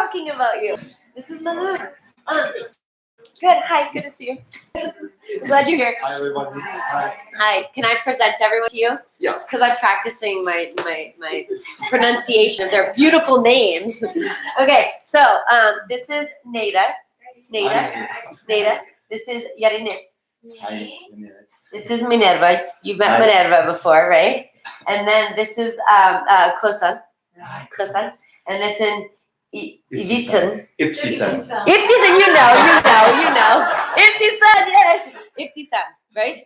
talking about you. This is Masood. Good. Hi. Good to see you. Glad you're here. Hi, everybody. Hi. Hi. Can I present everyone to you? Yeah. Because I'm practicing my pronunciation of their beautiful names. Okay. So this is Neda. Neda. This is Yarine. Hi. This is Minerva. You've met Hi. Minerva before, right? And then this is Kosan. Kosan. And this is Ibtisen. Ibtisen. Ibtisen, you know. Ibtisen, yeah. Ibtisen, right?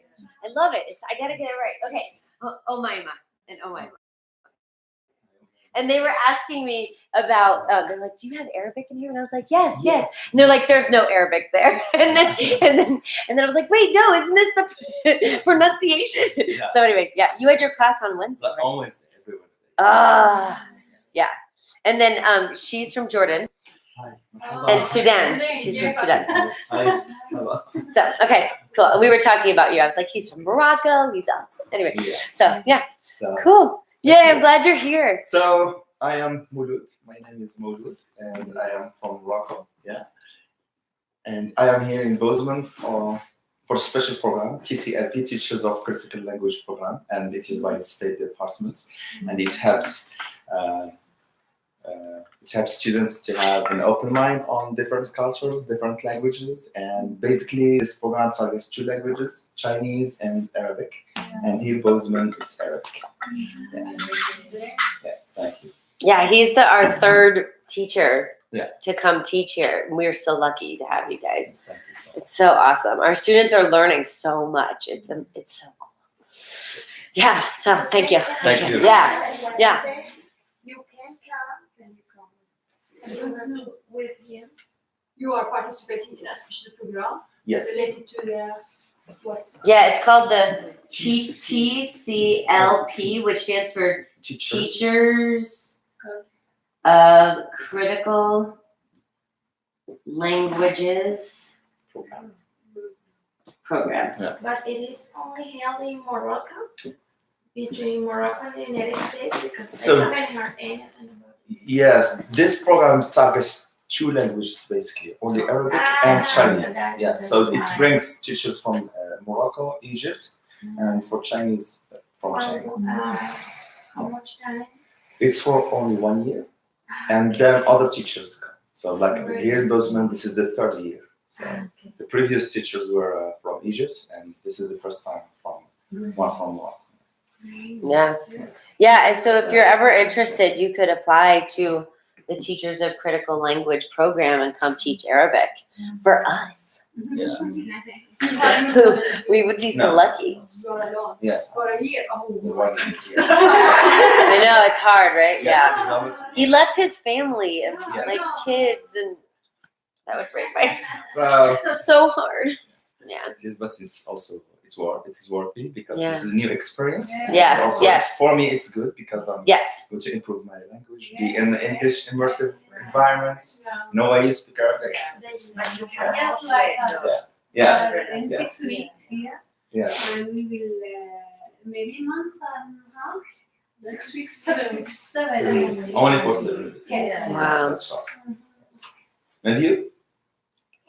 I love it. I gotta get it right. Okay. Omaima and Omaima. And they were asking me about, they're like, do you have Arabic in here? And I was like, yes. And they're like, there's no Arabic there. And then I was like, wait, no, isn't this the pronunciation? Yeah. So anyway, yeah, you had your class on Wednesday, right? On Wednesday, every Wednesday. Yeah. And then she's from Jordan Hi. and Sudan. She's from Sudan. Hi. Hello. So, okay, cool. And we were talking about you. I was like, he's from Morocco. He's awesome. Anyway, Yes. so yeah, So, cool. Yeah, I'm glad you're here. so I am Mouloud. My name is Mouloud, and I am from Morocco. Yeah. And I am here in Bozeman for special program, TCLP, Teachers of Critical Language Program, and this is by the State Department, and it helps students to have an open mind on different cultures, different languages, and basically this program targets two languages, Chinese and Arabic, and here in Bozeman it's Arabic. Yeah, thank you. Yeah, he's our third teacher Yeah. to come teach here. And we're so lucky to have you guys. Thank you so much. It's so awesome. Our students are learning so much. It's so cool. Yeah, so thank you. Thank you. Yeah. You can come with him. You are participating in a special program Yes. related to the what? Yeah, it's called the TCLP, which stands for Teachers of Critical Languages Program. But it is only held in Morocco, between Morocco and the United States, because So- I haven't heard anything about it. Yes, this program targets two languages basically, only Arabic and Chinese. Yes, so it brings teachers from Morocco, Egypt, and for Chinese from China. How much time? It's for only 1 year, and then other teachers come. So like here in Bozeman, this is the third year. So Okay. the previous teachers were from Egypt, and this is the first time one from Morocco. Yeah, and so if you're ever interested, you could apply to the Teachers of Critical Language Program and come teach Arabic for us. Yeah. We would be so No. lucky. You're alone. Yes. For a year. Oh. The 1 year. I know, it's hard, right? Yes, Yeah. it is always- He left his family and Yeah. like kids, and that would break my heart. So So hard. Yeah. it is, but it's also it's worthy because Yeah. this is a new experience. Yes, Also, yes. for me, it's good because I'm Yes. going to improve my language, be in the English immersive environments. No way you speak Arabic. That's Just like Yeah. in Yeah. 6 weeks here, Yeah. and we will maybe a month and a half. 6 weeks, 7 weeks. 7 weeks. Only for 7 days. Yeah. Wow. That's short. And you?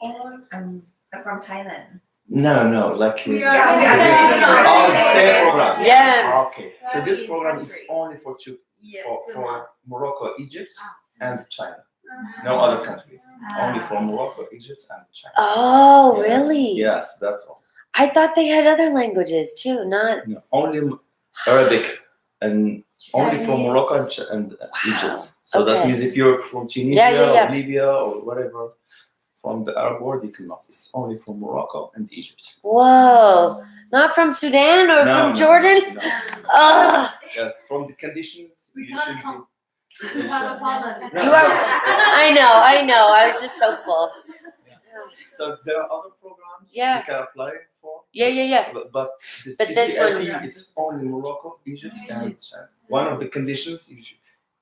I'm from Thailand. No, like We oh, are- the same program. Yeah. Okay, so this program is only for for Morocco, Egypt, and China. No other countries. Only for Morocco, Egypt, and China. Oh, Yes, really? Yes, that's all. I thought they had other languages too, not. No, only Arabic and only from Morocco and Egypt. So that Okay. means if you're from Tunisia Yeah. or Libya or whatever, from the Arab world, you cannot. It's only from Morocco and Egypt. Whoa. Not from Sudan or from Jordan? No. Ugh. Yes, from the conditions, We you can't should come. be. You have a father. No, You are. I know. I was just hopeful. So there are other programs Yeah. you can apply for. Yeah. But this But this TCLP, one- it's only Morocco, Egypt, and China. One of the conditions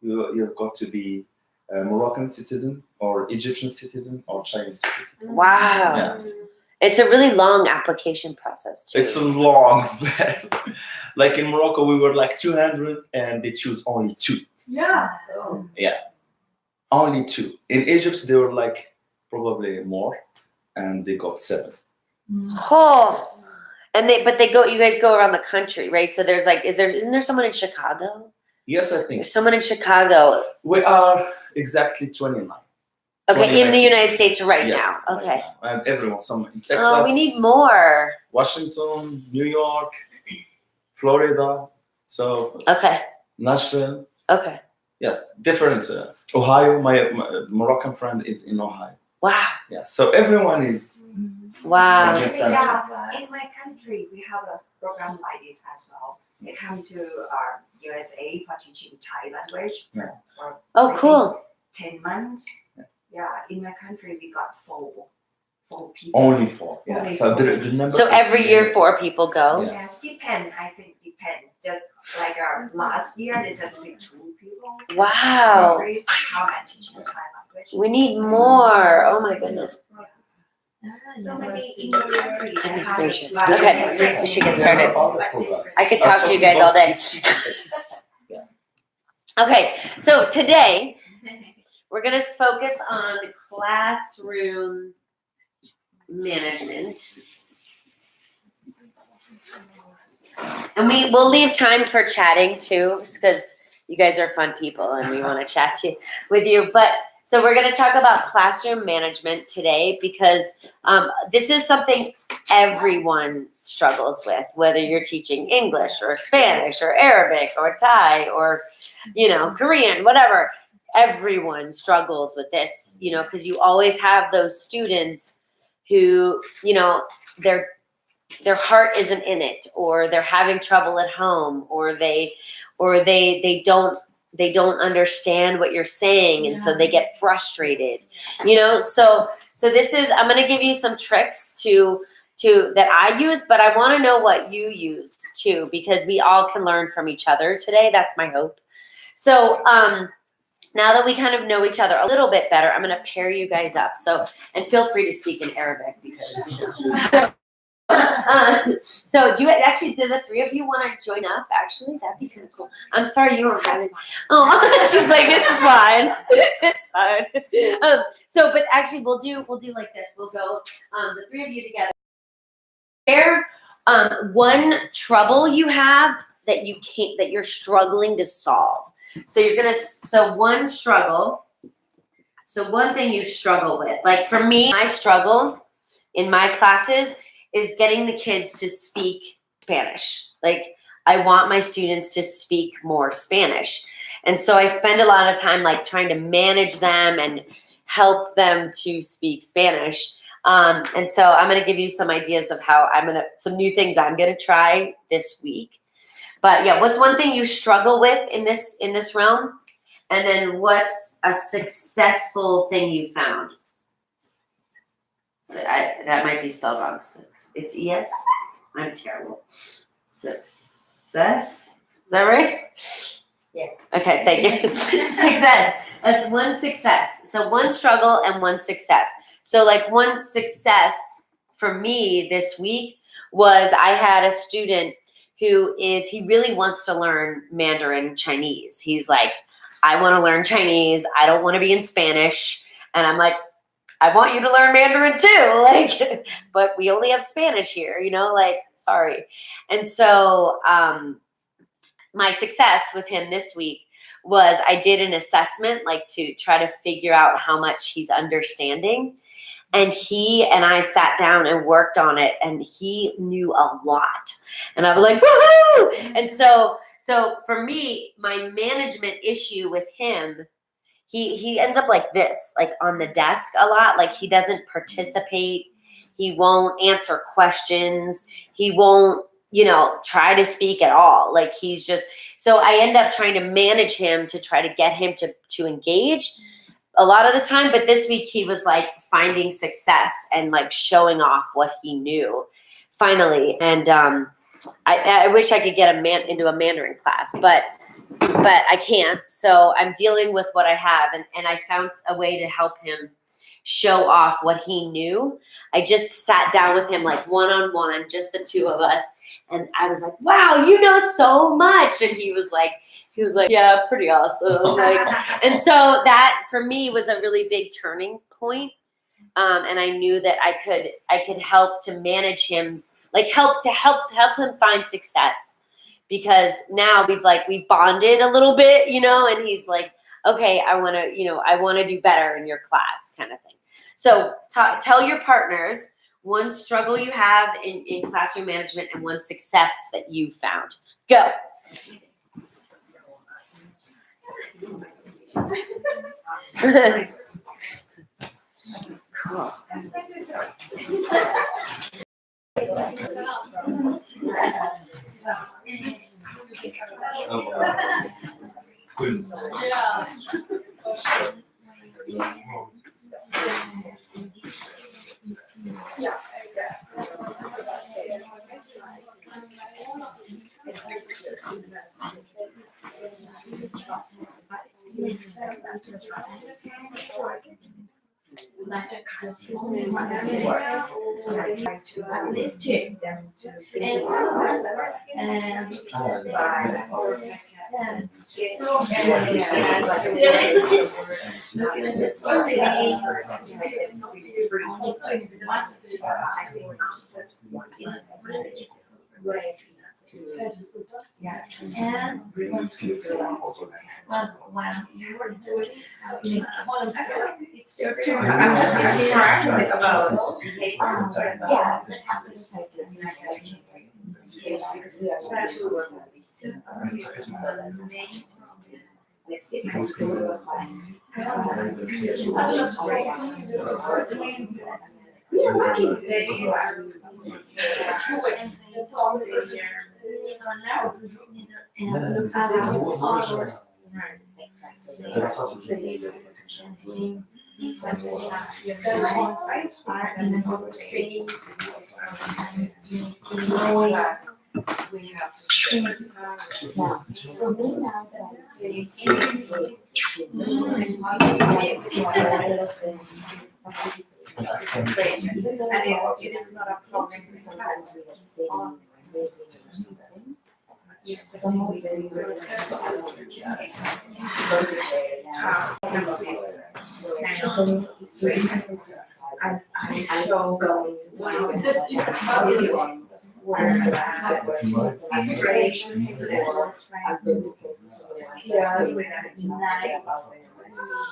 you've got to be a Moroccan citizen or Egyptian citizen or Chinese citizen. Wow. Yes. It's a really long application process too. It's a long like in Morocco we were like 200 and they choose only 2. Yeah. Yeah. Only 2. In Egypt, they were like probably more, and they got 7. Oh, and you guys go around the country, right? So there's like, isn't there someone in Chicago? Yes, I think There's someone in Chicago. we are exactly 29. Okay, 29 in the United teachers. States right Yes, now. right Okay. now. And everyone, some in Texas. Oh, we need more. Washington, New York, Florida, so Okay. Nashville. Okay. Yes, different. Ohio, my Moroccan friend is in Ohio. Wow. Yeah, so everyone is. Wow. Yes, Yeah, in my country, we have a program like this as well. They come to USA for teaching Thai language Yeah. for Oh, I cool. think 10 months. Yeah. Yeah, in my country, we got four people. Only 4. Yeah. Only So 4. the number. So is every year limited. 4 people go. Yeah. Yes, depends. I think depends. Just like last year, there's only 2 people. Wow. Every time I teach the Thai language. We need more. Oh my goodness. So maybe in your country, they Goodness have gracious. like- Okay, we should get started. like this. I could talk to you guys all day. Yeah. Okay, so today we're going to focus on classroom management. And we'll leave time for chatting too, because you guys are fun people and we want to chat with you. But so we're going to talk about classroom management today because this is something everyone struggles with, whether you're teaching English or Spanish or Arabic or Thai or, Korean, whatever. Everyone struggles with this, because you always have those students who, their heart isn't in it, or they're having trouble at home, or they don't understand what you're saying, and so they get frustrated. So this is, I'm going to give you some tricks to that I use, but I want to know what you use too, because we all can learn from each other today. That's my hope. So now that we kind of know each other a little bit better, I'm going to pair you guys up. So, and feel free to speak in Arabic because so do the 3 of you want to join up? Actually, that'd be kind of cool. I'm sorry you don't have it. Oh, she's like, it's fine. It's fine. But actually we'll do like this. We'll go the 3 of you together. Share one trouble you have that you're struggling to solve. So one struggle. So one thing you struggle with. Like for me, my struggle in my classes is getting the kids to speak Spanish. Like I want my students to speak more Spanish. And so I spend a lot of time like trying to manage them and help them to speak Spanish. And so I'm going to give you some ideas of some new things I'm going to try this week. But yeah, what's one thing you struggle with in this realm? And then what's a successful thing you found? So that might be spelled wrong. It's ES. I'm terrible. Success. Is that right? Yes. Okay, thank you. Success. That's one success. So one struggle and one success. So like one success for me this week was I had a student he really wants to learn Mandarin Chinese. He's like, I want to learn Chinese. I don't want to be in Spanish. And I'm like, I want you to learn Mandarin too. Like, but we only have Spanish here, sorry. And so my success with him this week was I did an assessment, like to try to figure out how much he's understanding. And he and I sat down and worked on it, and he knew a lot. And I was like, woohoo! And so for me, my management issue with him, he ends up like this, like on the desk a lot. Like he doesn't participate. He won't answer questions. He won't, try to speak at all. Like he's just, so I end up trying to manage him to try to get him to engage a lot of the time. But this week he was like finding success and like showing off what he knew finally. And I wish I could get into a Mandarin class, but but I can't. So I'm dealing with what I have, and I found a way to help him show off what he knew. I just sat down with him like one-on-one, just the two of us, and I was like, "Wow, you know so much!" And he was like, "Yeah, pretty awesome." Like, and so that for me was a really big turning point. And I knew that I could help to manage him, like help him find success, because now we've bonded a little bit, and he's like, okay, I want to do better in your class, kind of thing. So tell your partners one struggle you have in classroom management and one success that you found. Go. Cool. At least two. Them to And yeah, and while you were doing it's your turn. Yes, because we are special. We have now, for me now that I'm experiencing it is not a problem. Sometimes we are sitting maybe or something. Some of them were it's very important to us. I don't go into inspiration to the I'm going to focus on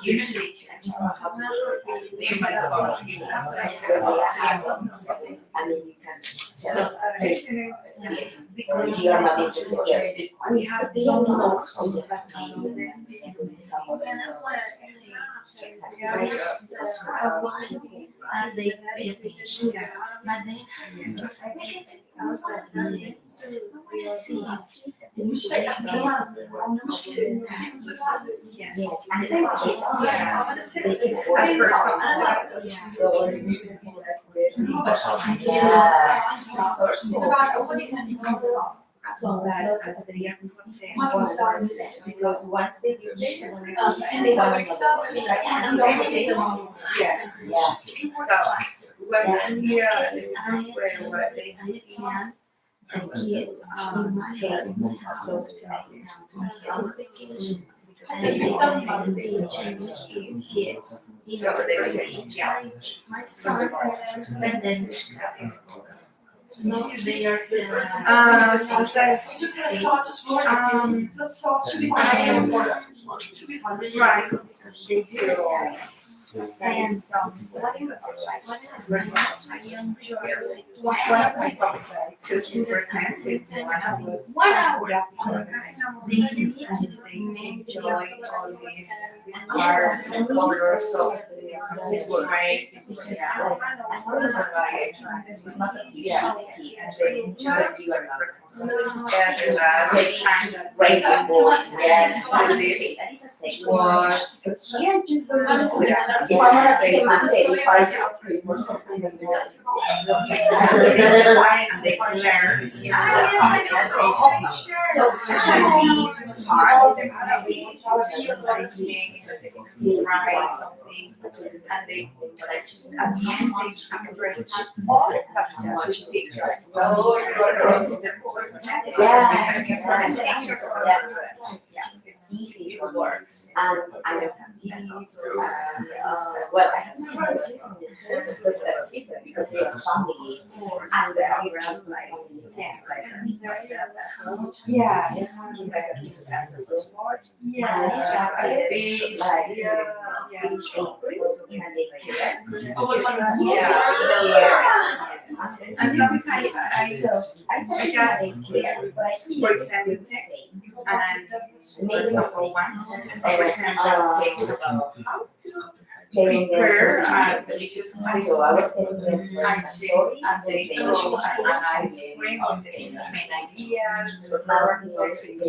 usually I just know how to do it. I mean, you can tell because you are not interested, just be quiet. We have the notes on the back of some of exactly right. And they pay attention. But then we see Yes, and then kids, they so it's so that as the because once they get and they don't take long. Yeah. so when we are where they can and kids in my head so and they teach kids my son and then no, they are right because they do. And what is I enjoy 1 hour. They need to enjoy all these colors of this great because it's not a they enjoy you are not raise your voice that is a sexual here just the and they learn, you know, that's something that's a hobby. So actually, all of them have to be writing, write something, and they like just at the end they understand all of that much things like oh easy to work. And I have these, well, I have friends listening to this, but that's different because they have family and they are around like yeah, it's like a piece of acid. Yeah, it's like each April, and they care. and sometimes I guess they care, but I still for example and maybe for for one and takes about how to prepare prepare delicious so I was telling them first stories and they and go and I analyze bring on the main ideas but now it's also and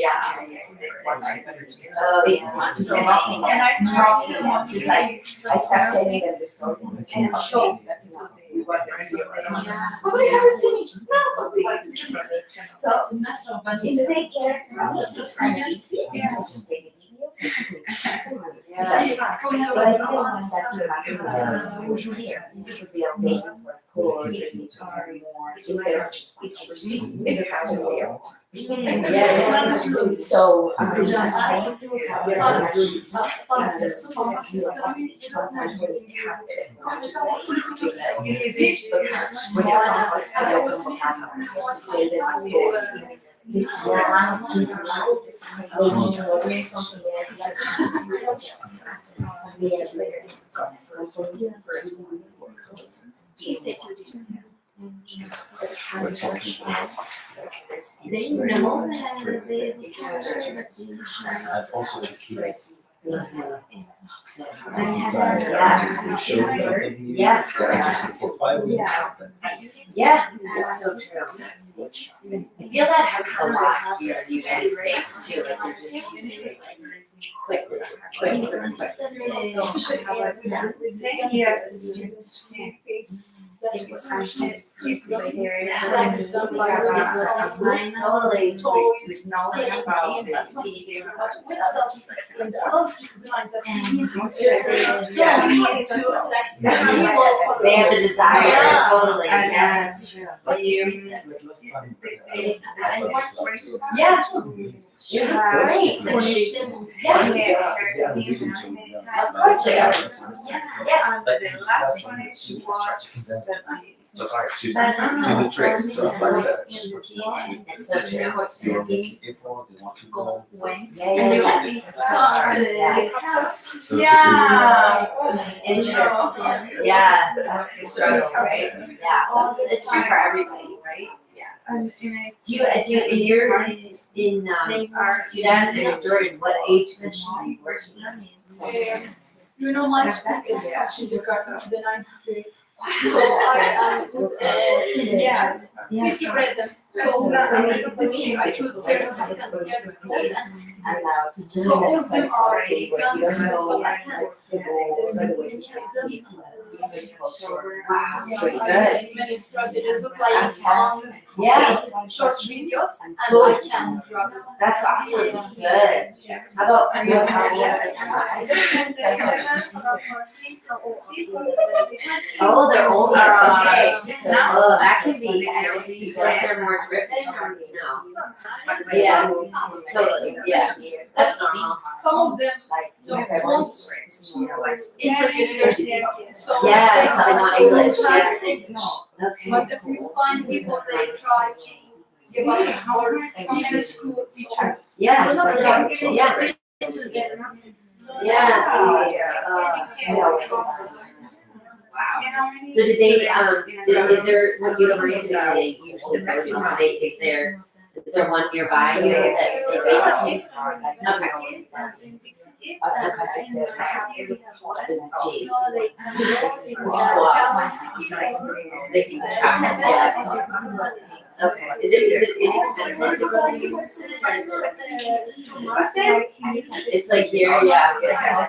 I talk to them it's like I start telling them the story and show that's not what they're doing. but we haven't finished. No, but we want to see it. So in the daycare, it's kind of easy because it's just baby videos. But I didn't want that to happen when I was here because they are paying for a course and it's more instead of just teaching. It's actually real. So I'm trying to have sometimes when it's happening. When it comes to parents and has to tell them a story, it's one to they need to learn something that We're talking about and also to keep it. Sometimes they show something new, Yeah. they're interested for 5 minutes. Yeah, that's so true. I feel that happens a lot here in the United States too, like they're just used to like quick. Same year as a student face. It was actually basically there. Totally. Toys, knowledge about it. They have the desire, totally, yeah, that's true. Yeah, it was great. Like, she didn't- Of course they are. Yeah. And the last one is was To the tricks, to apply that. It's so true. You're making effort, they want to go. Interest, yeah, that's the struggle, right? Yeah, it's true for everybody, right? and Do you in your in Sudan and Jordan, what age is she working on? You know, my school is actually the ninth grade. So I am, busy rhythm. So this year I chose first, second, third, and so all of them are young students, but I can't. Wow, Yeah, pretty I good. have many strategies of playing songs, Yeah, short videos, and Cool. I can draw. that's awesome, good. How about your Oh, they're older, okay. Oh, that could be, do you feel like they're more driven or no? Yeah, totally, yeah, that's normal. Some of them don't want inter-university, so Yeah, they so they want have English, to yeah. translate. Okay. But if you find people, they try to give up more in the school. Yeah, yeah, Wow. So do they, is there, what university do they usually go to? Is there one nearby here that they go to? They can travel, yeah. Okay. Is it inexpensive to go to university? Or is it? It's like here, yeah.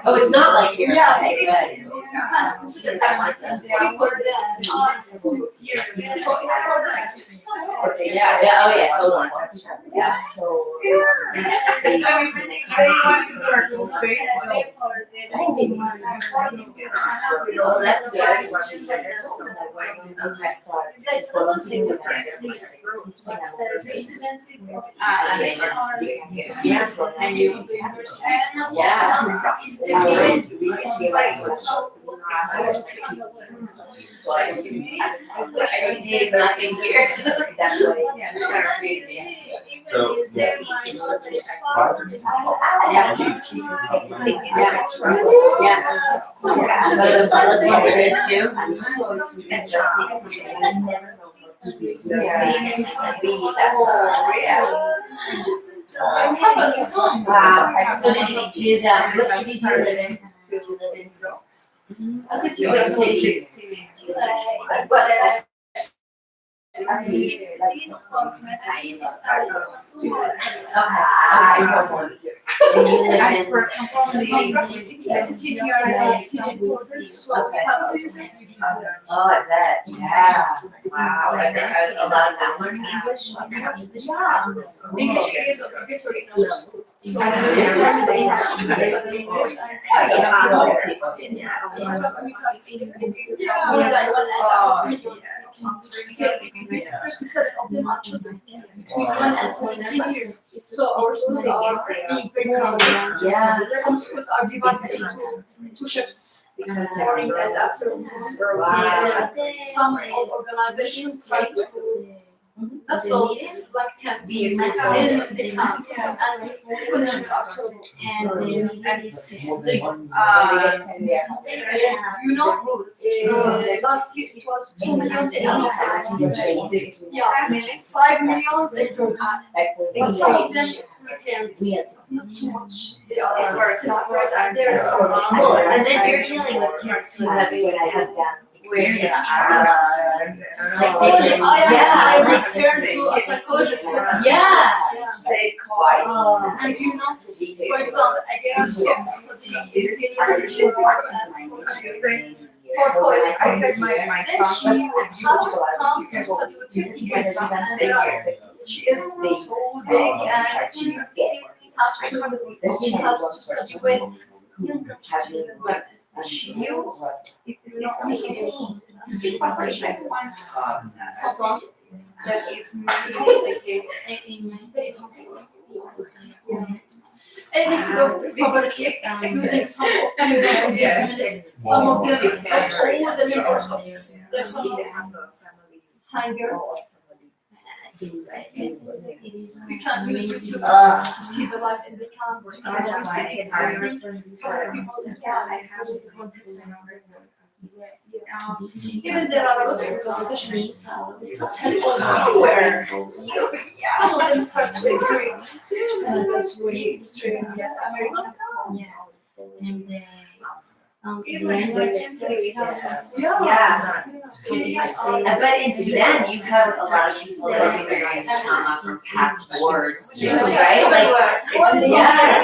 Oh, it's not like here. Yeah, Okay, good. you can't consider that like people that are good here. So it's for the Yeah, yeah, oh yeah, totally. Yeah. So. Oh, that's good. Yes, and you. There's nothing here. That's what That's crazy. So yes, you said it was private. Yeah. Yeah. So the pilot's one's good too. Wow. So did you choose what city do you live in? Did you live in Bronx? What city? But at least like something And you live in. Oh, I bet. Yeah. Wow. Are there a lot of them learning English? So our schools are being very crowded. Yeah. Some schools are divided into two shifts. Morning and afternoon. Wow. Some organizations try to not build like tents in the camp and conditions are terrible. You know, last year it was 2 million in yeah, 5 million in Georgia. But some of them returned not too much. They are still afraid and there is Cool. And then you're dealing with kids who have experience trauma. Like I returned to a psychologist. Yeah. And you know, for example, again, is I said my then she had to come to study with 50 kids and she is too big and she has to study with someone that is and instead of poverty, using some of the feminists, some of them, first all the members of the families, hunger. You can use YouTube to see the life in the camp. Even there are a lot of organizations that help everywhere. Some of them start to integrate Yeah. But in Sudan, you have a lot of people that experience trauma from past wars too, right? Like, yeah.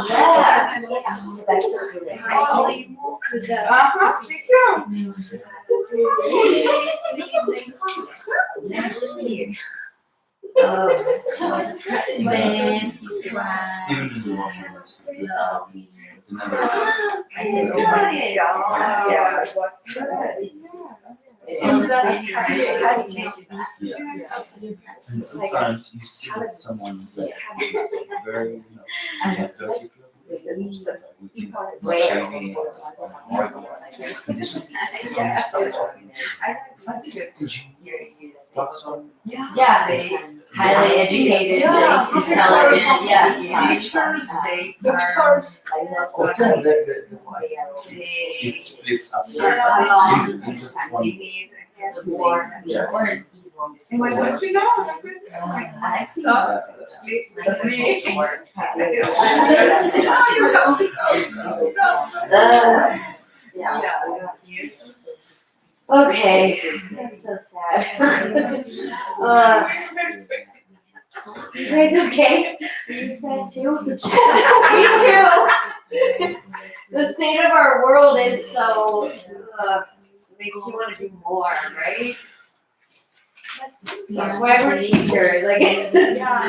Yeah. Even in the and sometimes you see that someone is like very, particular. Yeah. Highly educated, Yeah. intelligent, yeah. Teachers, they doctors, It flips Yeah. upside. You just want. Yes. War is evil. Okay, that's so sad. You guys okay? You sad too? Me too. The state of our world is so makes you want to do more, right? That's why we're teachers. Like,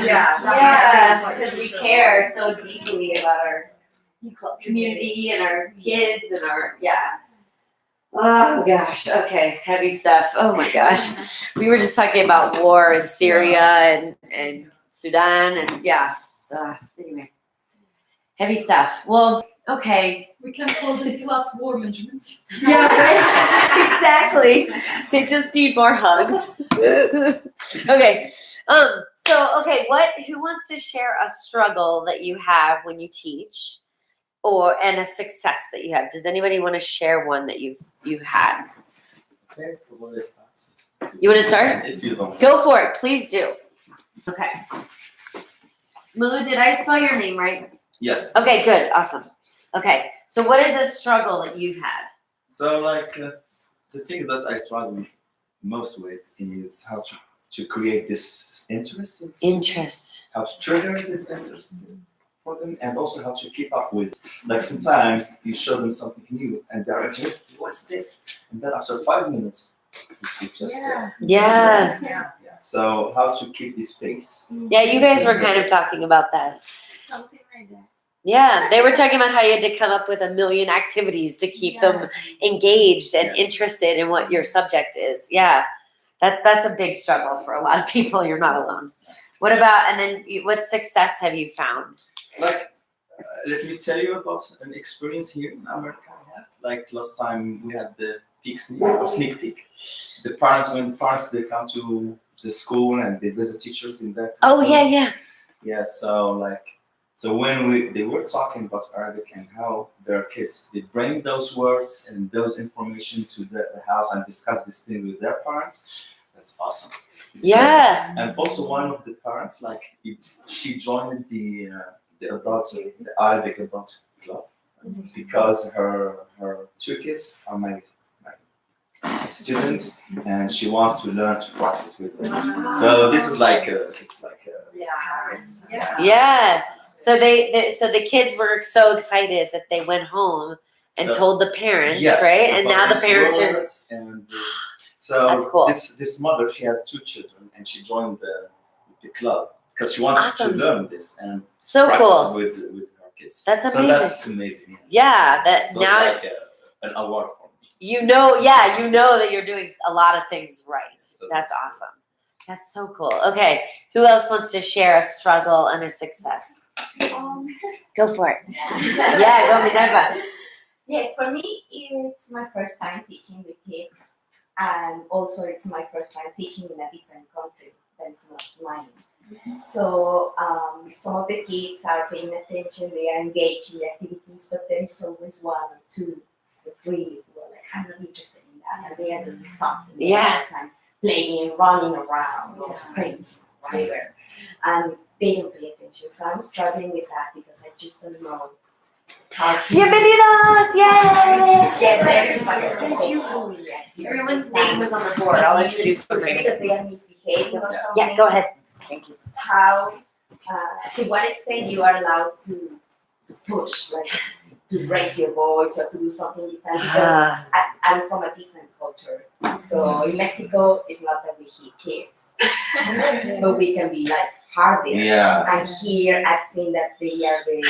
yeah, because we care so deeply about our community and our kids and our Oh gosh, okay, heavy stuff. Oh my gosh. We were just talking about war in Syria and Sudan and anyway. Heavy stuff. Well, okay. We can call this class war management. Yeah, right? Exactly. They just need more hugs. Okay. Who wants to share a struggle that you have when you teach? And a success that you have. Does anybody want to share one that you've had? Okay, well, let's start. You want to start? If you don't. Go for it, please do. Okay. Mulu, did I spell your name right? Yes. Okay, good, awesome. Okay, so what is a struggle that you've had? So the thing that I struggle most with is how to create this interest in students, Interest. how to trigger this interest for them, and also how to keep up with. Like sometimes you show them something new and they're just, what's this? And then after 5 minutes, you just Yeah. yeah. So how to keep this pace? Yeah, you guys were kind of talking about that. Something like that. Yeah, they were talking about how you had to come up with a million activities to keep them engaged and interested in what your subject is. Yeah, that's a big struggle for a lot of people. You're not alone. What about, and then what success have you found? Like, let me tell you about an experience here in America. Like last time we had the sneak peek. When parents they come to the school and they visit teachers in their Oh, classrooms. yeah. Yeah, so when they were talking about Arabic and how their kids they bring those words and those information to the house and discuss these things with their parents, that's awesome. Yeah. And also one of the parents, she joined the adults, the Arabic adult club, because her 2 kids are my students, and she wants to learn to practice with them. So this is Yeah. So the kids were so excited that they went home and told the parents, Yes, right? And now the parents are. and so That's cool. this mother, she has 2 children, and she joined the club because she wants Awesome. to learn this and So practice cool. with her kids. That's So amazing. that's amazing. Yes. Yeah, that So now it's like an award for me. you know that you're doing a lot of things right. So That's awesome. That's so cool. Okay, who else wants to share a struggle and a success? Go for it. Yeah, go Minerva. Yes, for me, it's my first time teaching with kids, and also it's my first time teaching in a different country that is not mine. So some of the kids are paying attention, they are engaged in the activities, but there is always 1 or 2 or 3 who are like, I'm not interested in that, and they are doing something else and playing, running around, or screaming, whatever, and they don't pay attention. So I'm struggling with that because I just don't know how to Bienvenidos! Yay! get them to participate in the activity. Everyone's name was on the board. I'll introduce them. Because they are misbehaving or something. Yeah, go ahead. Thank you. How, to what extent you are allowed to push, like to raise your voice or to do something different, because I'm from a different culture. So in Mexico, it's not that we hit kids, but we can be like harder. Yeah. And here, I've seen that they are very.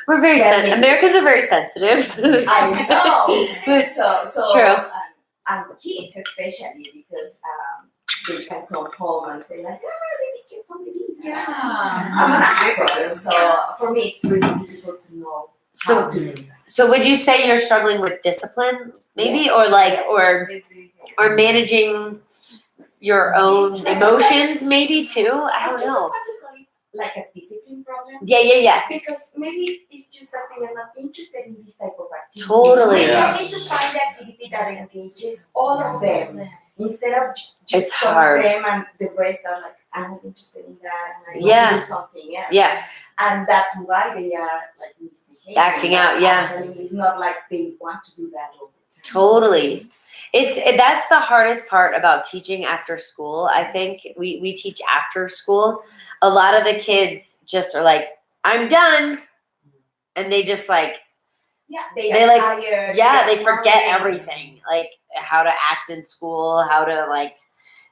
We're very Americans are very sensitive. I know. So It's true. And kids especially, because they can come home and say like, they did something. I'm not problem. So for me, it's really difficult to know. how to do that. So would you say you're struggling with discipline, maybe, Yes. or managing your own emotions, maybe too? I don't Just know. particularly like a discipline problem. Yeah. Because maybe it's just that they are not interested in this type of activity. Totally. Maybe Yeah. I need to find the activity that engages all of them instead of just It's some hard. of them and the rest are like, I'm not interested in that and I want Yeah. to do something else. Yeah. And that's why they are like misbehaving. Acting out, yeah. Actually, it's not like they want to do that all the time. Totally. That's the hardest part about teaching after school. I think we teach after school. A lot of the kids just are like, I'm done. And they just like, They They are like- tired. yeah, are they forget hungry. everything. Like how to act in school, how to like,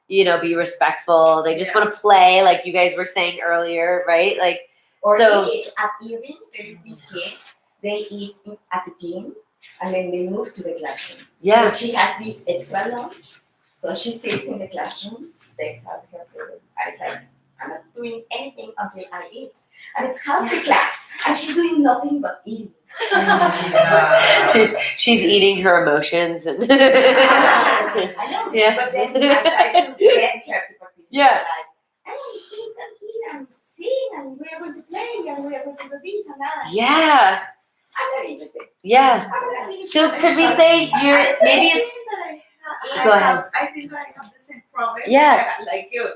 be respectful. They just want to play, like you guys were saying earlier, right? Like, Or So- eat at evening. There is this kid. They eat at the gym, and then they move to the classroom. yeah. But she has this extra lunch, so she sits in the classroom, takes out her food, and it's like, I'm not doing anything until I eat. And it's half the class, and she's doing nothing but eating. She's eating her emotions and I know. Yeah. But then I try to get her to participate. Yeah. Like, hey, please come here and sing, and we are going to play, and we are going to do this and that. yeah. I'm not interested. Yeah. I'm not finished. So could we say maybe it's Go ahead. I think that I have the same problem. Yeah. Like you.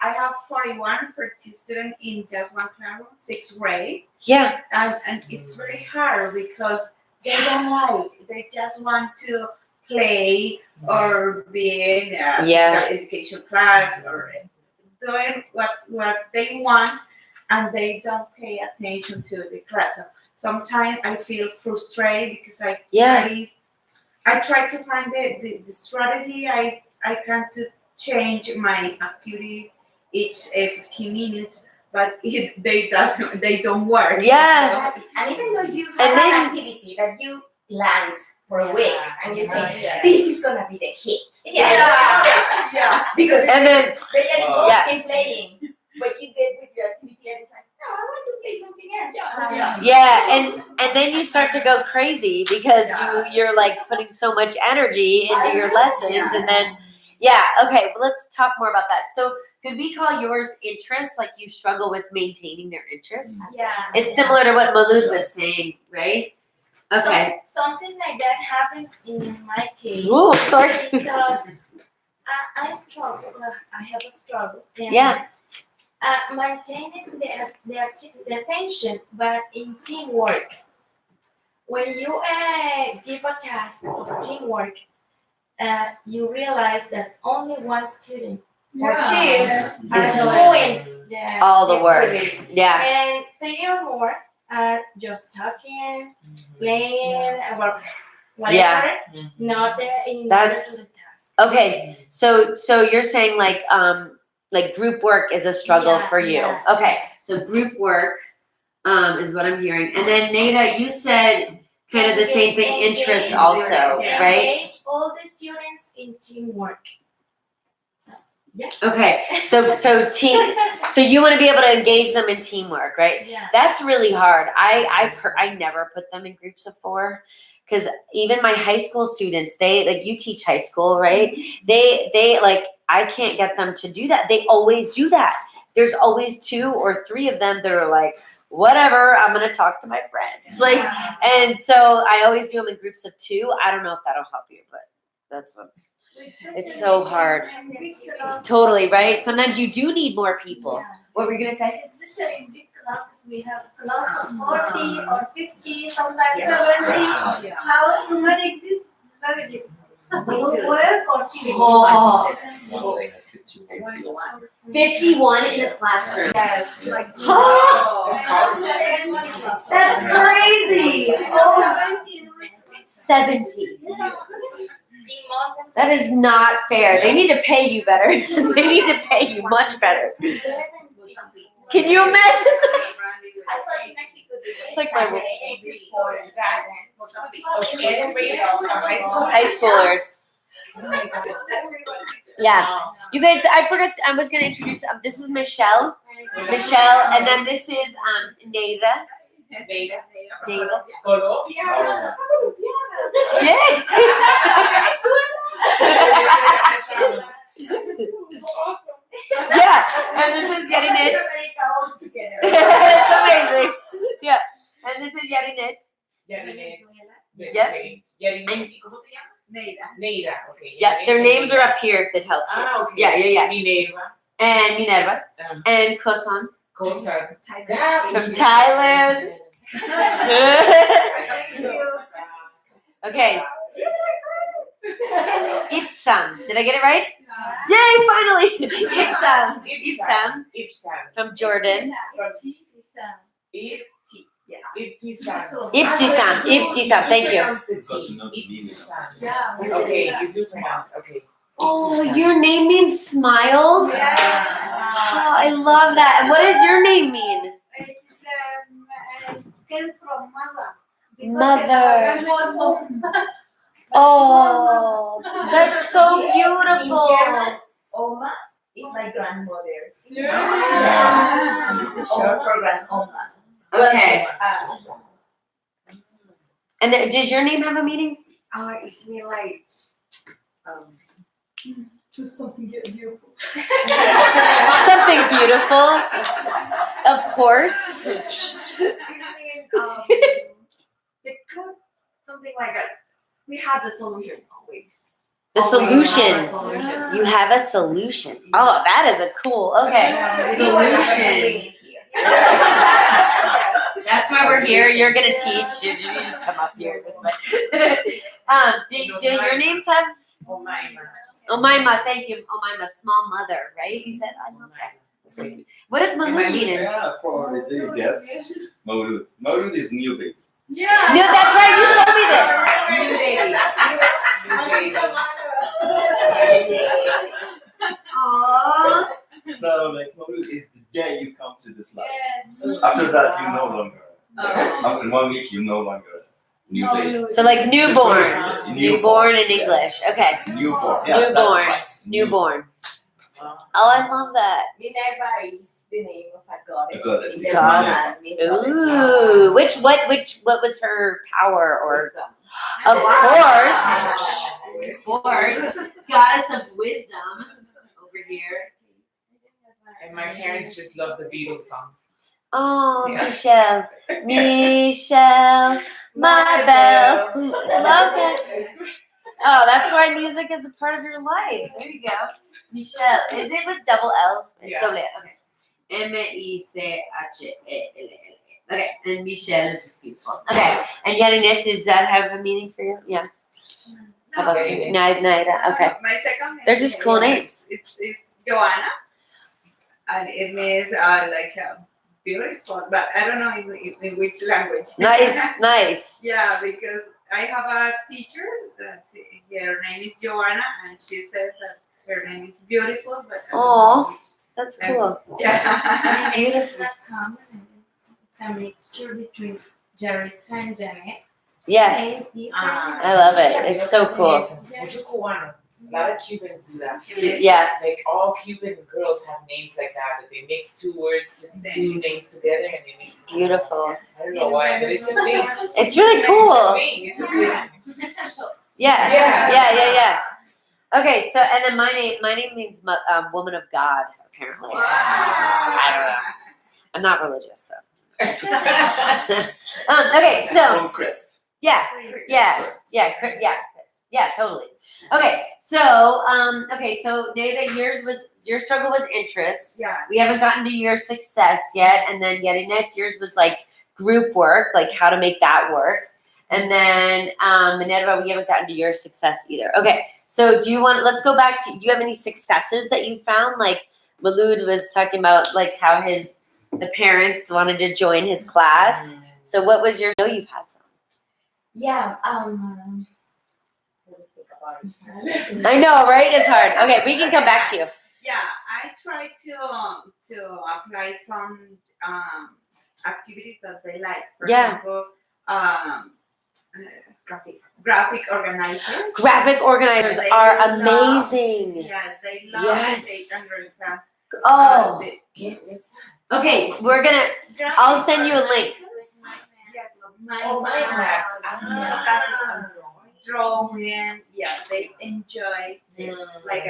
I have 41 for 2 students in just one classroom, 6th grade. yeah. And it's very hard because they don't like, they just want to play or be in a Yeah. physical education class or doing what they want, and they don't pay attention to the class. So sometimes I feel frustrated because Yeah. I try to find the strategy I can to change my activity each 15 minutes, but they don't work. Yeah. And even though you have And then- an activity that you planned for a week, and you say, Yeah. this is gonna be the hit. Yeah. Because And then they are involved Yeah. in playing, but you get with your activity and it's like, no, I want to play something else. Yeah. yeah, and then you start to go crazy because you're like putting so much energy into your lessons, and then okay, well, let's talk more about that. So could we call yours interests? Like you struggle with maintaining their interests? Yeah. It's similar to what Malud was saying, right? Okay. Something like that happens in my case. Ooh, sorry. Because I struggle. I have a struggle. And, Yeah. maintaining the attention, but in teamwork. When you give a task of teamwork, you realize that only one student or two are doing All the work. activity. Yeah. And 3 or more are just talking, playing, or whatever, Yeah. not in That's- the task. Okay. So you're saying like group work is a struggle Yeah, for you. yeah. Okay. So group work is what I'm hearing. And then Nada, you said kind of the same thing, interest Engage also, students. right? Engage all the students in teamwork. Okay. So team so you want to be able to engage them in teamwork, right? Yeah. That's really hard. I never put them in groups of 4 because even my high school students, they like you teach high school, right? They like I can't get them to do that. They always do that. There's always 2 or 3 of them that are like, whatever, I'm gonna talk to my friends. Like, and so I always do them in groups of 2. I don't know if that'll help you, but that's what it's so hard. Totally, right? Sometimes you do need more people. What were you gonna say? Especially in big classes, we have class of 40 or 50, sometimes 70. How to manage this is very difficult. Work or team. Oh. 51. 51 in a classroom. Yes. That's crazy. Oh, 70. In most That is not fair. They need to pay you better. They need to pay you much better. Can you imagine? I thought in Mexico It's like my my High schoolers. Yeah. You guys, I forgot, I was going to introduce, this is Michelle. Michelle, and then this is Nada. Nada. Yeah, and this is Yarinit. It's amazing. Yeah, and this is Yarinit. Neida, okay. Yeah, their names are up here if that helps you. Okay. Yeah. Minerva. And Minerva. And Kosan. Cosa. From Thailand. Okay. Even Ibsam. Did I get it right? Yay, finally! Ibsam. Ibsam Ibsam. from Jordan. Ibtisam. Ibtisam. Ibtisam. Thank you. Got to know the meaning. Yeah. Okay, you do pronounce. Okay. Oh, your name means smile? Yeah. Oh, I love that. And what does your name mean? It came from mother. Mother. Oh, that's so In beautiful. German, Oma is my grandmother. Yeah. This is short for grand Oma. Okay. Well, And does your name have a meaning? it's mean like Choose something beautiful. Something beautiful. Of course. it's mean they could something like that. We have the solution always. The Always have a solution. solution. You have a solution. Oh, that is a cool. Okay. Solution. That's why we're here. You're gonna teach. You just come up here this way. Do your names have? Omaima, thank you. Omaima, small mother, right? You said I love that. So, what does Malud mean? Yeah, for the day, yes. Maulud. Maulud is new baby. Yeah. No, that's right. You told me this. New baby. Aww. So like Maulud is the day you come to this life. After that, you no longer. After 1 week, you no longer new baby. So like newborn. Newborn. Newborn in Yeah. English. Okay. Newborn. Yeah, Newborn. That's right. Newborn. Oh, I love that. Minerva is the name of a goddess. A goddess, in the goddess. Roman Ooh. What was her power or? wisdom. Of course, goddess of wisdom over here. And my parents just love the Beatles song. Oh, Yeah. Michelle, Michelle, my belle. I love that. Oh, that's why music is a part of your life. There you go. Michelle. Is it with double L's? Yeah. Double L. Okay. Michelle. Okay. And Michelle is just beautiful. Okay. And Yaninet, does that have a meaning for you? Yeah. How about for you? Naida. Okay. My second name They're just cool names. It's Joanna, and it means like beautiful, but I don't know in which language. Nice. Yeah, because I have a teacher that her name is Joanna, and she said that her name is beautiful, but I don't know which. That's cool. Yeah. That's beautiful. It's not common. It's a mixture between Jaritza and Janet. Yeah, Names different. I love it. It's so cool. Mucho Cubano. A lot of Cubans do that. Yeah. Like all Cuban girls have names like that they mix two words, two names together, and they make Beautiful. I don't know why, but it's a thing. It's really It's cool. a thing. It's a thing. To be special. Yeah. Okay, so and then my name means woman of God. Apparently, I don't know. I'm not religious though. Okay, so From Crest. yeah, Crest. Chris. Yeah, totally. Okay, so so Neda, your struggle was interest. Yeah. We haven't gotten to your success yet, and then Yadinet, yours was like group work, like how to make that work. And then Minerva, we haven't gotten to your success either. Okay, so let's go back to, do you have any successes that you found? Like Malud was talking about like how the parents wanted to join his class. So what was your, I know you've had some. Yeah. Let me think about it. I know, right? It's hard. Okay, we can come back to you. Yeah, I try to apply some activities that they like. For Yeah. example, graphic organizers. Graphic organizers They are love- amazing. Yes, they love Yes. it. They understand. Oh, The okay. I'll send you a link. Yes, Oh, mind maps. drawing. Yeah, they enjoy this. Mm. Like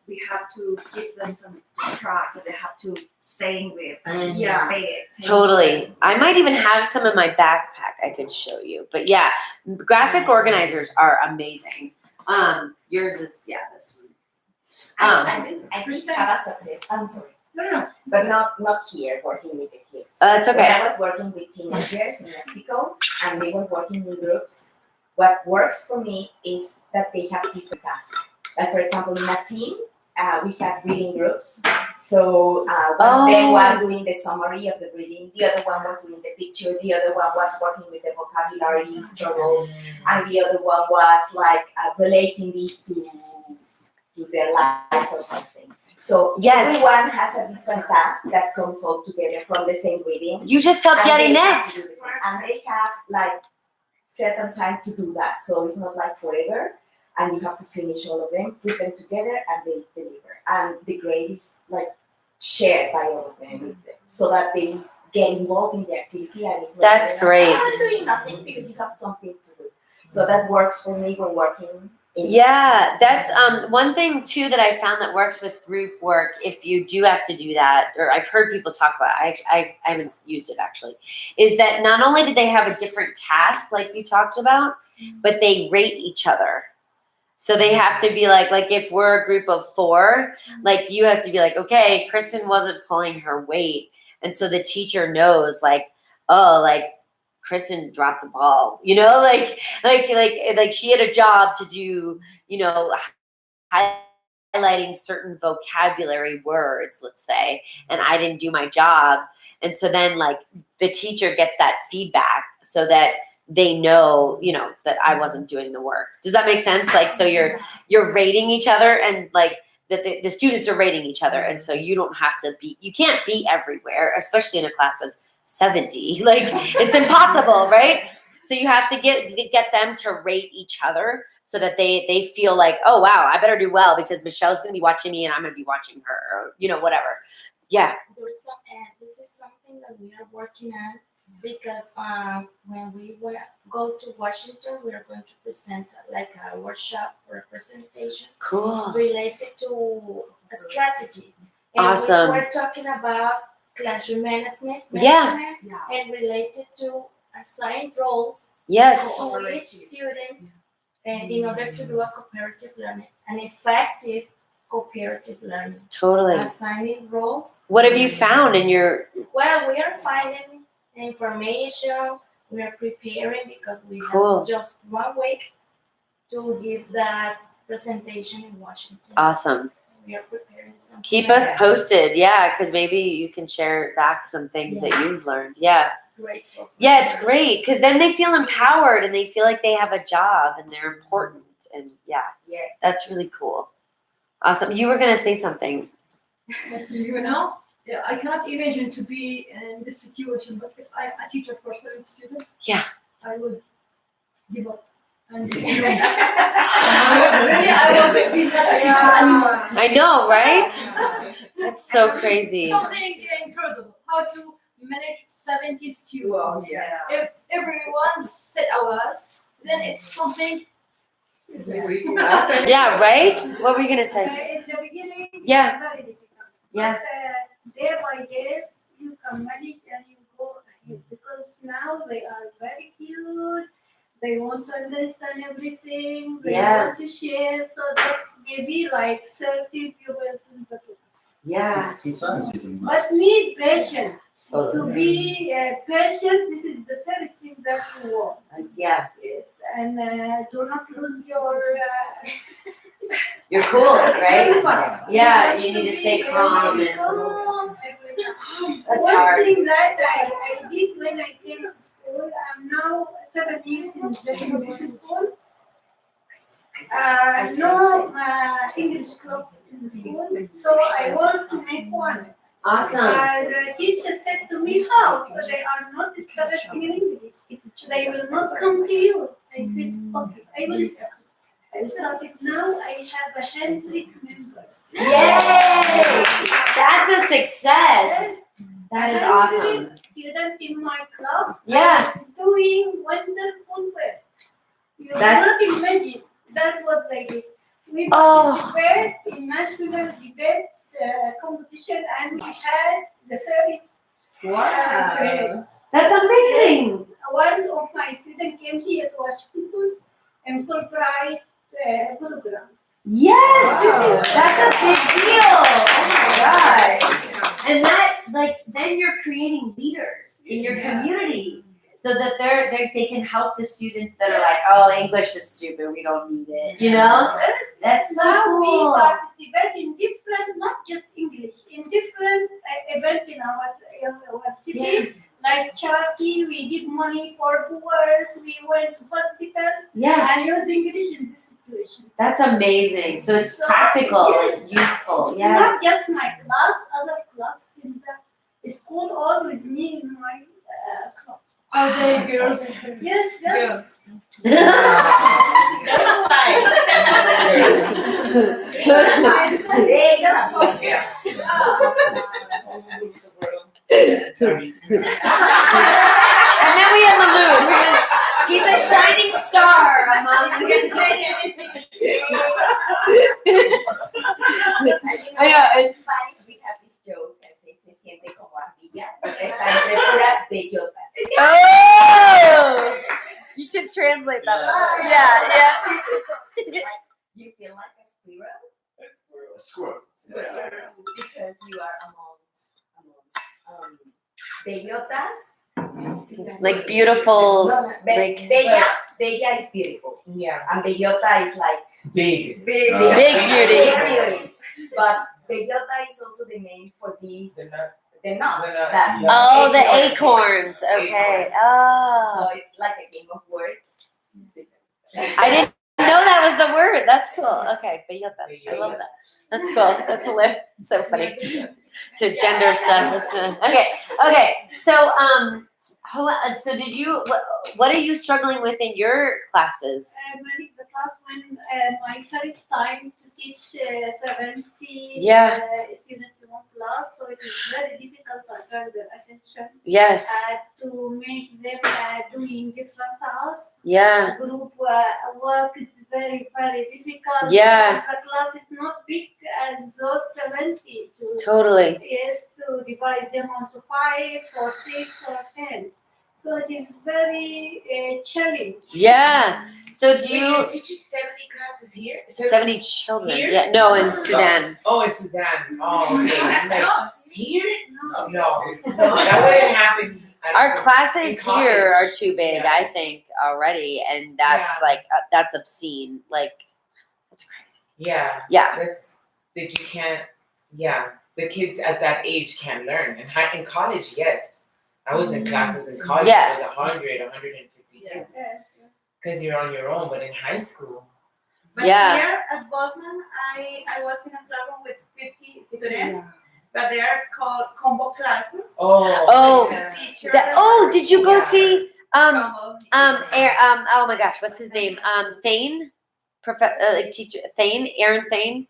We have to give them some tracks that they have to stay with. Mhm. Yeah. Pay attention. Totally. I might even have some in my backpack I could show you. But yeah, graphic organizers are amazing. Yours is this one. I did have a success. I'm sorry. No. But not here working with the kids. That's When okay. I was working with teenagers in Mexico, and they were working in groups. What works for me is that they have different tasks. Like for example, in a team, we had reading groups. So one of them was doing the summary of the reading, the other one was doing the picture, the other one was working with the vocabulary struggles, and the other one was like relating these to their lives or something. So Yes. everyone has a different task that comes all together from the same reading. You just helped And they Yarinet. have to do the same. And they have like certain time to do that. So it's not like forever. And you have to finish all of them, put them together, and they deliver. And the grade is like shared by all of them, so that they get involved in the activity. And it's not That's like, great. I'm doing nothing because you have something to do. So that works for me when working. Yeah, that's one thing too that I found that works with group work. If you do have to do that, or I've heard people talk about it, I haven't used it actually, is that not only did they have a different task like you talked about, but they rate each other. So they have to be like if we're a group of 4, like you have to be like, okay, Kristen wasn't pulling her weight, and so the teacher knows like, oh, like Kristen dropped the ball, you know, like she had a job to do, you know, highlighting certain vocabulary words, let's say, and I didn't do my job, and so then like the teacher gets that feedback so that they know, you know, that I wasn't doing the work. Does that make sense? Like, so you're rating each other, and like that the students are rating each other, and so you don't have to be, you can't be everywhere, especially in a class of 70. Like, it's impossible, right? So you have to get them to rate each other so that they feel like, oh wow, I better do well because Michelle's gonna be watching me and I'm gonna be watching her, or you know, whatever. Yeah. There's some, this is something that we are working on because when we go to Washington, we are going to present like a workshop or a presentation Cool. related to a strategy. And Awesome. we're talking about classroom management Yeah. and related to assigned roles Yes. for each student, and in order to do a cooperative learning, an effective cooperative learning. Totally. Assigning roles. What have you found in your? Well, we are finding information. We are preparing because we Cool. have just 1 week to give that presentation in Washington. Awesome. We are preparing something. Keep like us that. posted, yeah, because maybe you can share back some things that you've learned. Yeah. Great. Yeah, it's great because then they feel empowered and they feel like they have a job and they're important, and yeah, that's really cool. Awesome. You were gonna say something. You know, yeah, I cannot imagine to be in this situation, but if I'm a teacher for 70 students, Yeah. I would give up. And really, I will be not a teacher anymore. I know, right? That's so crazy. Something incredible. How to manage 70 students. Well, yes. If everyone said a lot, then it's something. Yeah, right? What were you gonna say? In the beginning, Yeah. very difficult. Yeah. But day by day, you can manage and you go ahead because now they are very cute. They want to understand everything. They Yeah. want to share. So that's maybe like 30 pupils in the class. Yeah. Sometimes it's a But must. need patience. To Totally. be patient, this is the first thing that you want. Yeah. Yes, and do not lose your. You're cool, right? Yeah, you need to stay calm and that's One hard. thing that I did when I came to school, I'm now 7 years in the school. No English club in the school, so I want to make one. Awesome. The teacher said to me, how? They are not studying in English. They will not come to you. I said, okay, I will start. I started now. I have 100 members. Yay! That's a success. That is awesome. Students in my club. Yeah. Doing wonderful work. You That's- cannot imagine. That was they did. We Oh. participated in national debates competition, and we had the first grades. That's amazing. One of my students came here to Washington and Fulbright program. Yes, that's a big deal. Oh my gosh. And that, like, then you're creating leaders in your community. so that they can help the students that are like, oh, English is stupid, we don't need it, you know? That's so Now we cool. participate in different, not just English, in different events in our city. Yeah. Like charity, we give money for poor, we went to hospitals Yeah, and use English in this situation. that's amazing. So it's So, practical yes. and useful. Yeah. Not just my class, other classes in the school or with me in my class. Are they girls? Yes, girls. Girls. And then we have Malou, he's a shining star among the I know, In Spanish, we have this joke that says, se siente como ardilla, porque está entre puras bellotas. Oh! You should translate that. Yeah. You feel like a squirrel Squirrel. because you are amongst bellotas. Like beautiful, like- Bella is beautiful, Yeah. and bellota is like Big. big beauty. Big beauties. But bellota is also the name for these The nut. the nuts The nut, that. yeah. Oh, the acorns. Okay. Oh. So it's like a game of words. I didn't know that was the word. That's cool. Okay, bellotas. I love that. That's cool. That's hilarious. So funny. The gender stuff. That's fun. Okay. So so did you? What are you struggling with in your classes? Manage the class when my first time to teach 70 Yeah. students in one class, so it is very difficult to attract their attention. Yes. To make them doing different tasks. Yeah. Group work is very, very difficult. Yeah. because the class is not big as those 70. Totally. Yes, to divide them onto 5 or 6 or 10. So it is very challenging. Yeah. So do You're you? teaching 70 classes here? 70 children. Here? Yeah. No, in Sudan. Oh, in Sudan. Oh, okay. I'm like, No, here? no. No. That wouldn't happen. Our classes In college. here are too big, Yeah. I think, already, and that's Yeah. like that's obscene. Like, that's crazy. Yeah. Yeah. That's like you can't. Yeah, the kids at that age can't learn. In college, yes, I was in classes in college. Yeah. It was 100, 150 kids because you're on your own. But in high school, But Yeah. here at Bosman, I was in a classroom with 50 students, but they are called combo classes. Oh. The teacher. Did you go Yeah. see combo. oh my gosh, what's his name? Thane, like teacher Thane, Aaron Thane.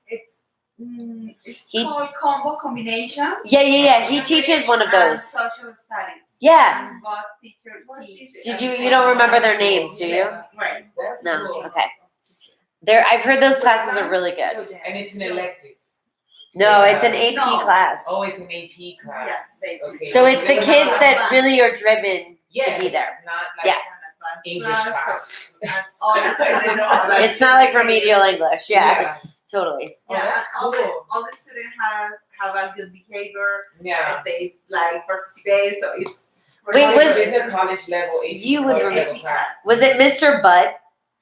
It's He- called combo combination. Yeah. He teaches one of And those. social studies. Yeah. And both teachers teach. Did you don't remember their names, do you? Right. That's No. cool. Okay. I've heard those classes are really good. And it's an elective. No, it's an AP No. class. Oh, it's an AP class. Yes. Okay. So it's the It's kids not- that really are driven yes, to be there. Not like Yeah. English class. And all the students. It's not like remedial English. Yeah, totally. Oh, Yeah, that's and cool. all the students have a good behavior. Yeah. And they like participate, so it's. Wait, was- It's a college level AP You would college remember- level class. Was it Mr. Butt?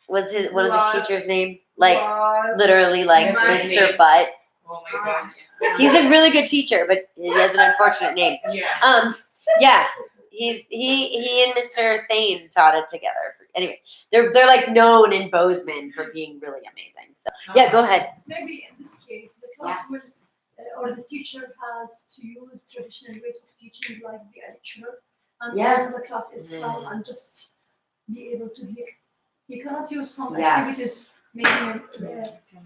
Was his one of the Was- teachers' name? Like Was- literally like That's his Mr. name. Butt. Oh my gosh. He's a really good teacher, but he has an unfortunate name. Yeah. Yeah. He and Mr. Thane taught it together. Anyway, they're like known in Bozeman for being really amazing. So yeah, go ahead. Maybe in this case, the class will, or the teacher has to use traditional ways of teaching, like the lecture, and Yeah. all the class is calm and just be able to hear. You cannot use some Yeah. activities, maybe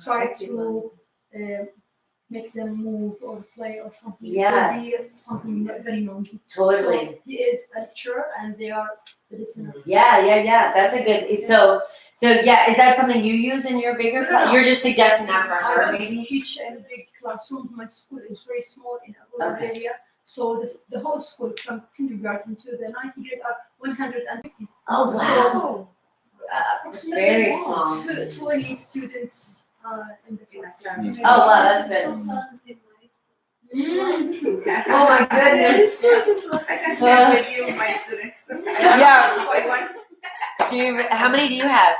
try to make them move or play or something. Yeah. So be something very noisy. Totally. So he is a lecturer and they are the listeners. Yeah. That's a good. So yeah, is that something you use in your bigger class? You're just suggesting that for I her, don't maybe? teach in a big classroom. My school is very small in a rural Okay. area. So the whole school from kindergarten to the 9th grade are 150. Oh wow. Approximately Very small. 20 students in the class. Oh wow, that's good. Oh my goodness. I can share with you my students. Yeah. 41, How many do you have?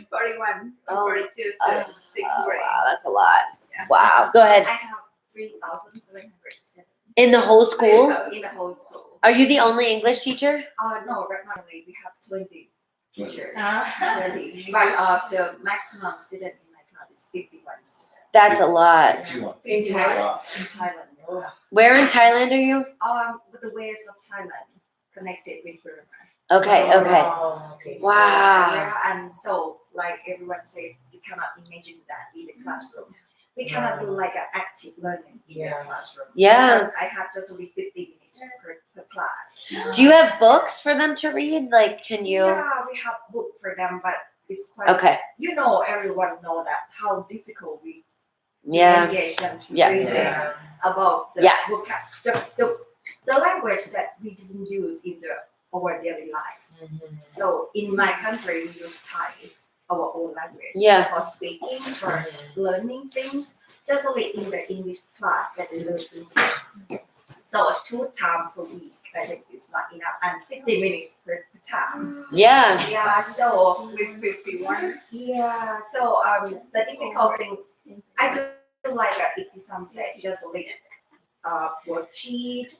41, Oh. 42, Oh, 6th grade. wow, that's a lot. Yeah. Wow. Go ahead. I have 3,700 students In the whole school? in the whole school. Are you the only English teacher? No, right now we have 20 teachers. Ah. 20. But the maximum student in my class is 51 students. That's a lot. In Wow. Thailand. Where in Thailand are you? With the ways of Thailand connected with Burma. Okay, okay. Oh, okay. Wow. Yeah, and so like everyone said, you cannot imagine that in the classroom. We cannot do like an active learning in Yeah. the classroom. Yeah. Because I have just only 15 minutes per class. Do you have books for them to read? Like, can you? Yeah, we have book for them, but it's quite. Okay. You know, everyone know that how difficult we Yeah. engage them to Yeah. read them about the Yeah. the language that we didn't use in our daily life. Mhm. So in my country, we use Thai, our own language. Yeah. For speaking, for Mhm. learning things, just only in the English class that they learn English. So 2 times per week, I think it's not enough, and 50 minutes per time. Yeah. Yeah, so With 51. yeah, so the difficult thing, I do like that it is some said just only worksheet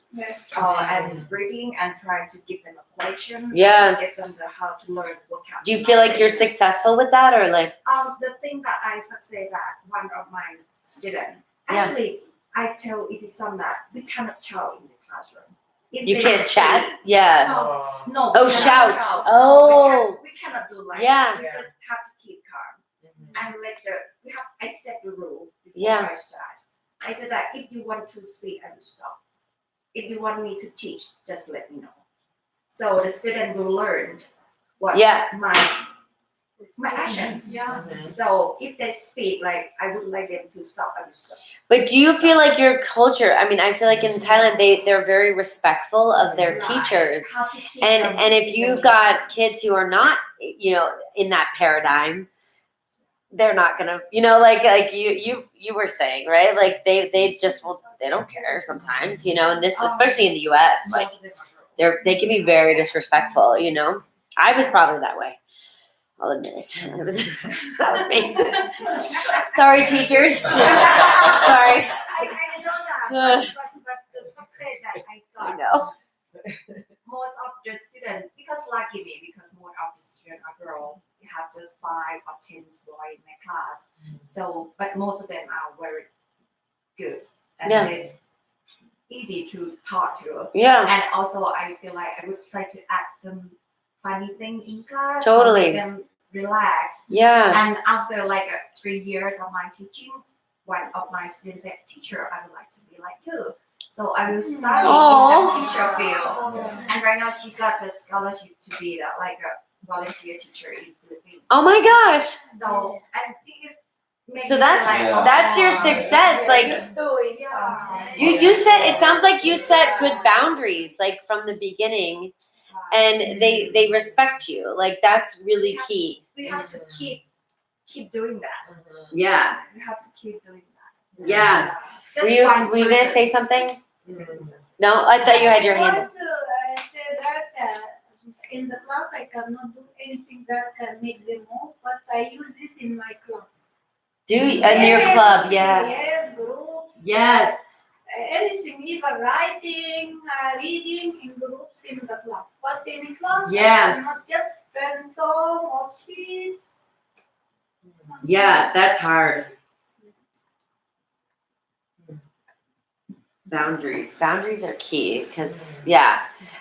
and reading and trying to give them a question. Yeah. And get them the how to learn vocabulary. Do you feel like you're successful with that, or like? The thing that I succeed that one of my students Yeah. actually I tell it is some that we cannot shout in the classroom. If You they can't say, chat? Yeah. No, Oh, we cannot shout. No, Oh. we cannot do like Yeah. that. We just have to keep calm Mhm. and I set the rule before Yeah. I start. I said that if you want to speak, I will stop. If you want me to teach, just let me know. So the student will learn what Yeah. my action. Yeah. Mhm. So if they speak, like I would like them to stop, I will stop. But do you feel like your culture? I mean, I feel like in Thailand they're very respectful of their Right. teachers. How to teach And them if in you've the got kids who are not, in that paradigm, they're not gonna, like you were saying, right? Like they just they don't care sometimes, and this, especially in the U.S., like most of them are girls. they can be very disrespectful. I was probably that way. I'll admit it. That was me. Sorry, teachers. Sorry. I know that, but the success that I I got, know. most of the students, because lucky me, because most of the students are girls, we have just 5 or 10 boys in my class. So, but most of them are very good and Yeah. they're easy to talk to. Yeah. And also, I feel like I would try to add some funny thing in class. Totally. To make them relax. Yeah. And after like 3 years of my teaching, one of my students said, "Teacher, I would like to be like you." So I will study Aw. in the teacher field. And right now she got the scholarship to be like a volunteer teacher in Philippines. Oh my gosh. So and it is makes So me that's like, Yeah. that's your oh, success. Like Just doing Yeah. something. you said, it sounds like you set good boundaries, like from the beginning, and they respect you. Like that's really key. we have to keep doing that. Mhm. Yeah. We have to keep doing that. Yeah. Just Were you one gonna person. say something? Mhm. No, I thought you had your I hand up. want to say that in the class I cannot do anything that can make them move, but I use this in my club. Do you, in your club? Yeah. Yes, groups. Yes. Anything, even writing, reading in groups in the club. But in class, Yeah. I cannot just brainstorm or cheese. Yeah, that's hard. Boundaries are key because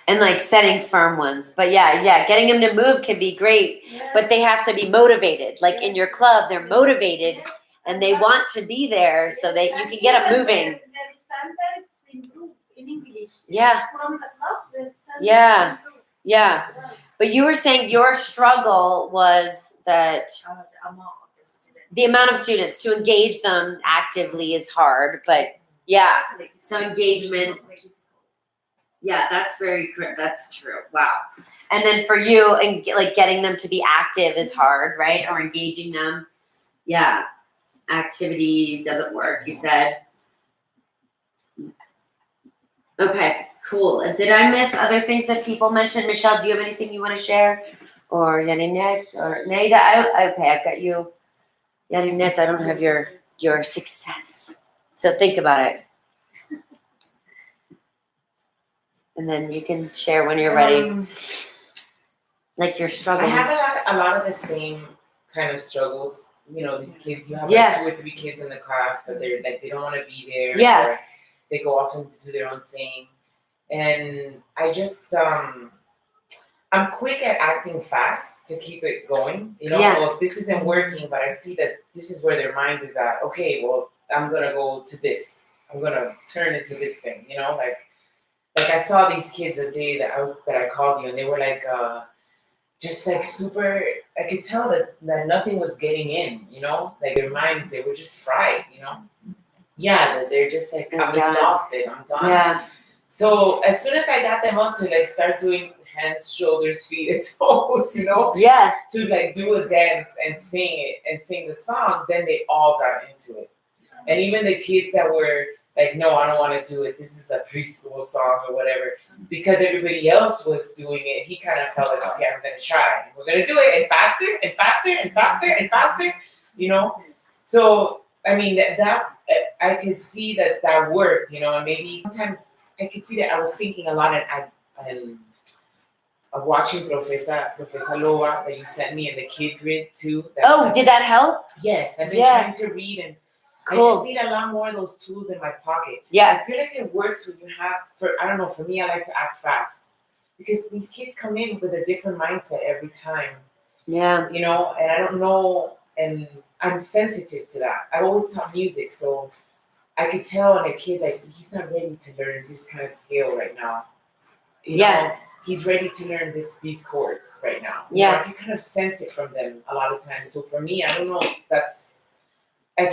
and like setting firm ones. But yeah, getting them to move can be great, Yes. but they have to be motivated. Like in your club, they're motivated and they want to be there so that you can get them moving. Their standards improve in English. Yeah. From the club, their standards Yeah. improve. Yeah. But you were saying your struggle was that The amount of the students. the amount of students to engage them actively is hard, but yeah. Totally So difficult. engagement. Totally difficult. Yeah, that's true. Wow. And then for you, and like getting them to be active is hard, right? Or engaging them. Yeah. Activity doesn't work, you said. Okay, cool. And did I miss other things that people mentioned? Michelle, do you have anything you want to share? Or Yaninette or Neida? Okay, I've got you. Yaninette, I don't have your success. So think about it. And then you can share when you're ready. Like your struggle. I have a lot of the same kind of struggles. You know, these kids, you have Yeah. like 2 or 3 kids in the class that they're like they don't want to be there. Yeah. Or they go off and do their own thing. And I just I'm quick at acting fast to keep it going. You know, Yeah. well, if this isn't working, but I see that this is where their mind is at. Okay, well, I'm gonna go to this. I'm gonna turn into this thing. You know, like I saw these kids a day that I called you, and they were like just like super. I could tell that nothing was getting in. You know, like their minds, they were just fried. You know, yeah, that they're just like I'm I'm done. exhausted. I'm done. Yeah. So as soon as I got them up to like start doing hands, shoulders, feet, and toes, you know, Yeah. to like do a dance and sing it and sing the song, then they all got into it. And even the kids that were like, no, I don't want to do it. This is a preschool song or whatever. Because everybody else was doing it, he kind of felt like, okay, I'm going to try. We're going to do it and faster and faster and faster and faster, you know. So, I mean, that I could see that worked, you know, and maybe sometimes I could see that I was thinking a lot and watching Profesa Loa that you sent me in the kid grid too. Oh, did that help? Yes, I've been Yeah. trying to read and I Cool. just need a lot more of those tools in my pocket. Yeah. I feel like it works when you have, I don't know, for me, I like to act fast. Because these kids come in with a different mindset every time, Yeah. you know, and I don't know, and I'm sensitive to that. I've always taught music, so I could tell in a kid like he's not ready to learn this kind of scale right now. You Yeah. know, he's ready to learn these chords right now. You Yeah. know, I can kind of sense it from them a lot of times. So for me, I don't know if that's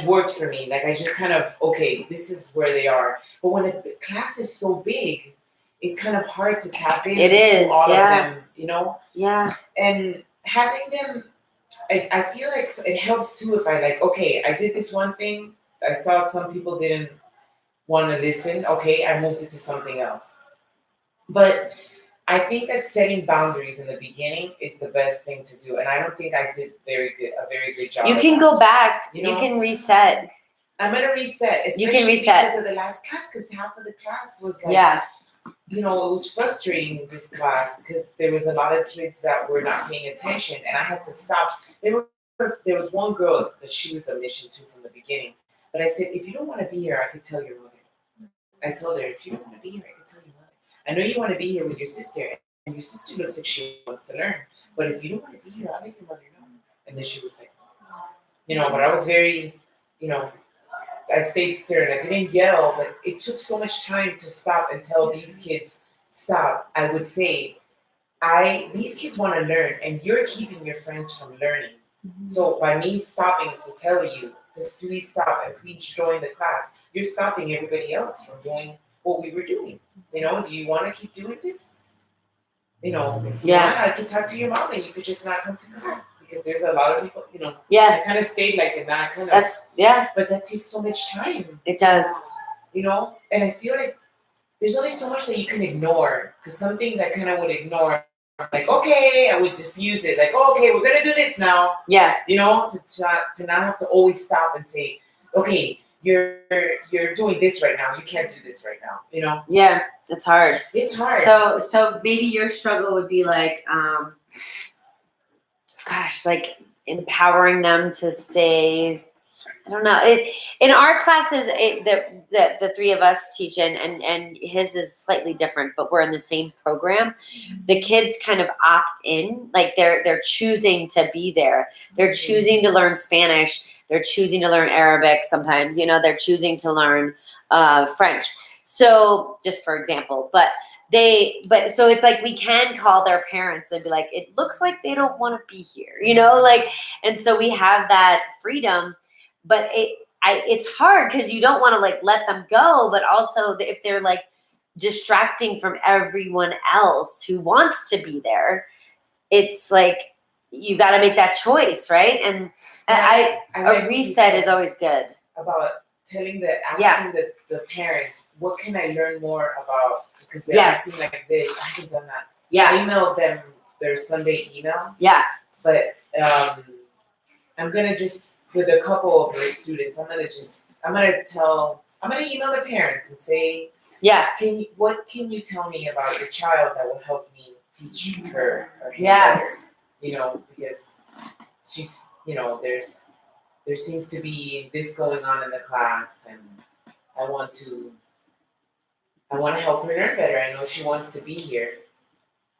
worked for me. Like I just kind of, okay, this is where they are. But when a class is so big, it's kind of hard to tap in It is, to all yeah. of them, you know? Yeah. And having them, I feel like it helps too if I like, okay, I did this one thing. I saw some people didn't want to listen. Okay, I moved it to something else. But I think that setting boundaries in the beginning is the best thing to do, and I don't think I did a very good job. You of can that. go back. You You know? can reset. I'm gonna reset, especially You can reset. because of the last class, because half of the class was like, Yeah. you know, it was frustrating this class because there was a lot of kids that were not paying attention, and I had to stop. There was one girl that she was a mission to from the beginning, but I said, if you don't want to be here, I could tell your mother. I told her, if you don't want to be here, I could tell your mother. I know you want to be here with your sister, and your sister looks like she wants to learn. But if you don't want to be here, I'll let your mother know. And then she was like, you know, but I was very, you know, I stayed stern. I didn't yell, but it took so much time to stop and tell these kids, stop. I would say, these kids want to learn, and you're keeping your friends from learning. So by me stopping to tell you, just please stop and please join the class, you're stopping everybody else from doing what we were doing. You know, do you want to keep doing this? You know, if you want, I could talk to your mom and you could just not come to class because there's a lot of people, you know. Yeah. I kind of stayed like in that kind of. That's yeah. But that takes so much time. It does. You know, and I feel like there's only so much that you can ignore because some things I kind of would ignore. Like, okay, I would diffuse it. Like, okay, we're gonna do this now. Yeah. You know, to not have to always stop and say, okay, you're doing this right now. You can't do this right now. You know. Yeah, it's hard. It's hard. So maybe your struggle would be like, gosh, like empowering them to stay. I don't know. In our classes, the three of us teach and his is slightly different, but we're in the same program. The kids kind of opt in, like they're choosing to be there. They're choosing to learn Spanish. They're choosing to learn Arabic. Sometimes, you know, they're choosing to learn French. So, just for example, but so it's like we can call their parents and be like, it looks like they don't want to be here, you know, like, and so we have that freedom. But it's hard because you don't want to like let them go, but also if they're like distracting from everyone else who wants to be there, it's like you got to make that choice, right? And a reset is always good. About asking Yeah. the parents, what can I learn more about, because they're Yes. asking like this. I haven't done that. Yeah. I emailed them their Sunday email, Yeah. but I'm gonna just, with a couple of the students, I'm gonna email the parents and say, Yeah. what can you tell me about your child that will help me teach her or him Yeah. better? You know, because she's, you know, there seems to be this going on in the class, and I want to help her learn better. I know she wants to be here.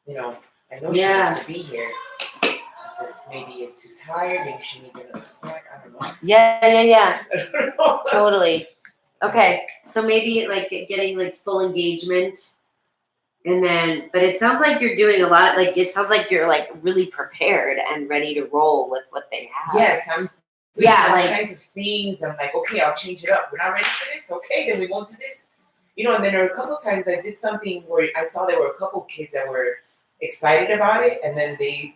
You know, I know she wants to be here. She just maybe is too tired. Maybe she needs another snack. I don't know. Yeah. I don't know. Totally. Okay. So maybe like getting like full engagement. And then, but it sounds like you're doing a lot. It sounds like you're like really prepared and ready to roll with what they have. Yes, I'm. Yeah, all like- kinds of things. I'm like, okay, I'll change it up. We're not ready for this. Okay, then we won't do this. You know, and then there were a couple times I did something where I saw there were a couple kids that were excited about it, and then they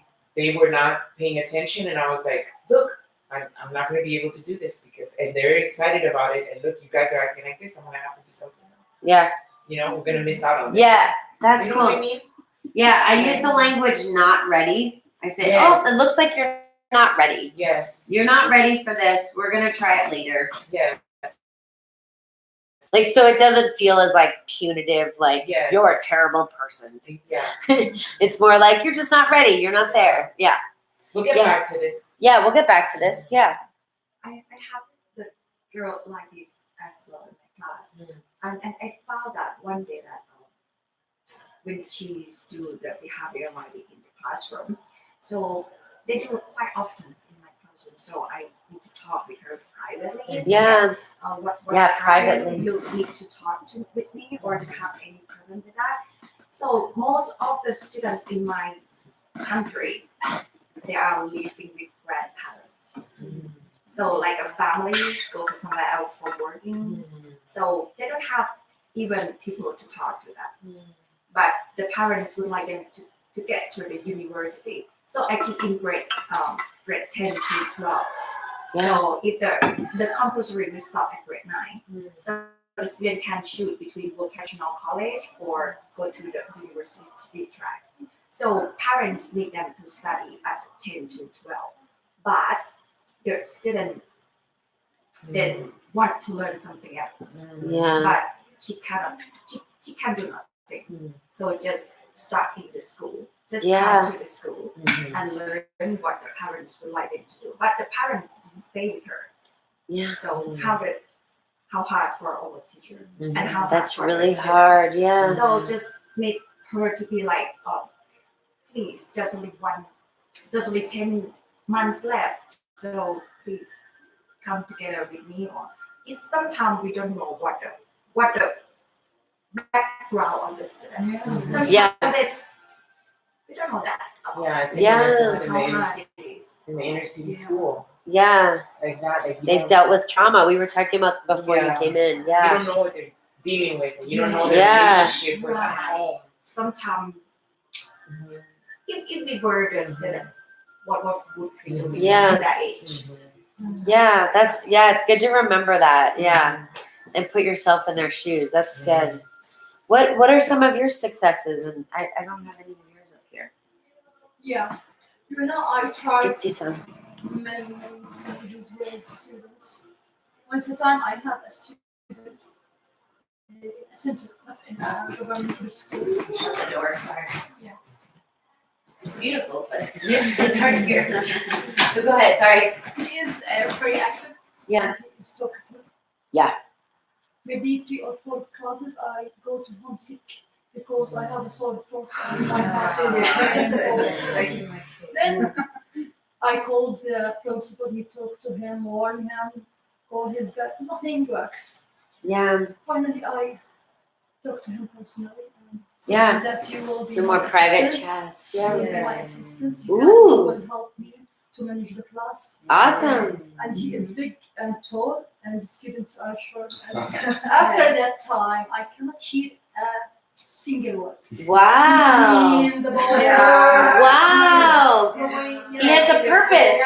were not paying attention, and I was like, look, I'm not going to be able to do this and they're excited about it, and look, you guys are acting like this. I'm going to have to do something else. Yeah. You know, we're going to miss out on this. Yeah. That's You know cool. what I mean? Yeah. I use the language not ready. I say, Yes. oh, it looks like you're not ready. Yes. You're not ready for this. We're going to try it later. Yes. Like, so it doesn't feel as like punitive, like Yes. you're a terrible person. Yeah. It's more like you're just not ready. You're not there. Yeah. We'll get Yeah. back to this. Yeah. We'll get back to this. Yeah. I have the girl like this as well in my class, Mm. and I found that one day that when she's do the behavior writing in the classroom, so they do it quite often in my classroom. So I need to talk with her privately. Yeah. What Yeah, happened, privately. you need to talk with me or to have any problem with that. So most of the students in my country, they are living with grandparents. So like a family go to somewhere else for working. So they don't have even people to talk to them. But the parents would like them to get to the university. So actually in grade 10 to 12. So if the compulsory will stop at grade 9. So the student can choose between vocational college or go to the university track. So parents need them to study at 10 to 12. But the student didn't want to learn something else. Yeah. But she cannot, she can do nothing. So just start in the school. Just come to the school and learn what the parents would like them to do. But the parents didn't stay with her. Yeah. So how hard for our teacher and how hard That's for the really student. hard. Yeah. So just make her to be like, please, just only 10 months left. So please come together with me. Or sometimes we don't know what the background of the student. Sometimes we don't know that. Yeah, I think Yeah. that's what in the How inner, hard it is. in the inner city school. Yeah. Like that. Like you They've don't- dealt with trauma. We were talking about before Yeah. you came in. You Yeah. don't know what they're dealing with. You don't know their Yeah. relationship with at home. Sometimes if we were the student, what would we do Yeah. at that age? Yeah. It's good to remember that. Yeah. And put yourself in their shoes. That's good. What are some of your successes? And I don't have any of yours up here. Yeah. I tried Ibtisam. many strategies with students. Once a time, I have a student in a center, not in a government school. Shut the door. Sorry. Yeah. It's beautiful, but it's hard to hear. So go ahead. Sorry. He is very active. Yeah. And he is talkative. Yeah. Maybe 3 or 4 classes I go to homesick because I have a sore throat and my heart is very full. Then I called the principal, he talked to him, warned him, called his dad, nothing works. Yeah. Finally, I talked to him personally and told Yeah. him that you will be Some my more private assistant. chats. You Yeah. will be my assistant. Ooh. You will help me to manage the class. Awesome. And he is big and tall, and the students are short. And after that time, I cannot hear a single word. Wow. Between the boy Wow. Yeah. He has a purpose.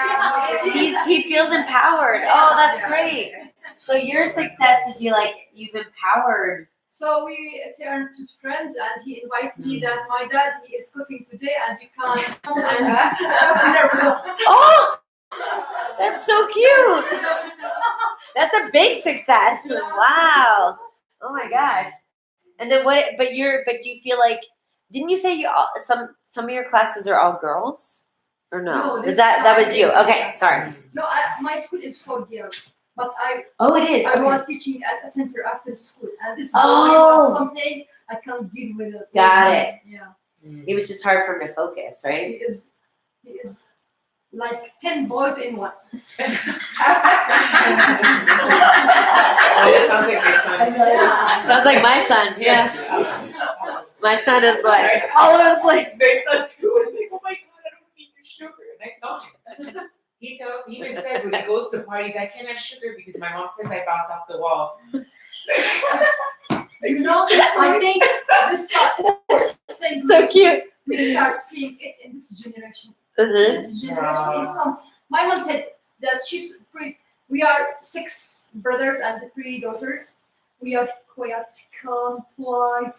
He feels empowered. Oh, that's great. So your success is you've empowered. So we turned to friends, and he invited me that my dad he is cooking today, and you can come and have dinner with us. Oh, that's so cute. That's a big success. Wow. Oh my gosh. And then what? But do you feel like? Didn't you say you all, some of your classes are all girls, or no? No, Is this that was time- you? Okay, sorry. No, my school is for girls, but Oh, it is. I Okay. was teaching at a center after school, and this Oh. boy was something I can't deal with it. Got it. Yeah, It was just hard for him to focus, right? he is like 10 boys in one. Oh, it sounds like my son. Yeah. Sounds like my son. Yeah. My son is like all over the place. They thought too. It's like, oh my god, I don't feed you sugar. And I tell him. He even says when he goes to parties, I can't have sugar because my mom says I bounce off the walls. You know, I think this thing So cute. we start seeing it in this generation. Uh-huh. This generation is some. My mom said that we are 6 brothers and 3 daughters. We are quiet, calm, polite.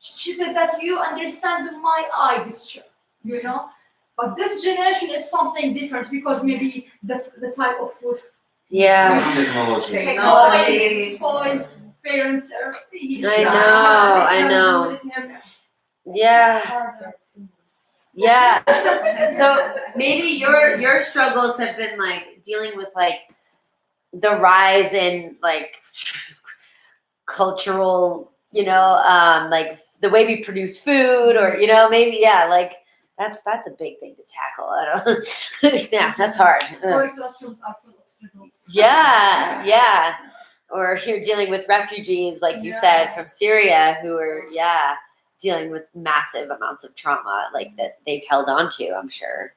She said that you understand my eye gesture, you know. But this generation is something different because maybe the type of food. Yeah. Technology. Spoiled parents are. I know. Yeah. Yeah. So maybe your struggles have been like dealing with like the rise in like cultural, like the way we produce food, or maybe like that's a big thing to tackle. I don't. Yeah, that's hard. Our classrooms are full of struggles. Yeah. Or you're dealing with refugees, like you said, from Syria, who are dealing with massive amounts of trauma, like that they've held on to. I'm sure.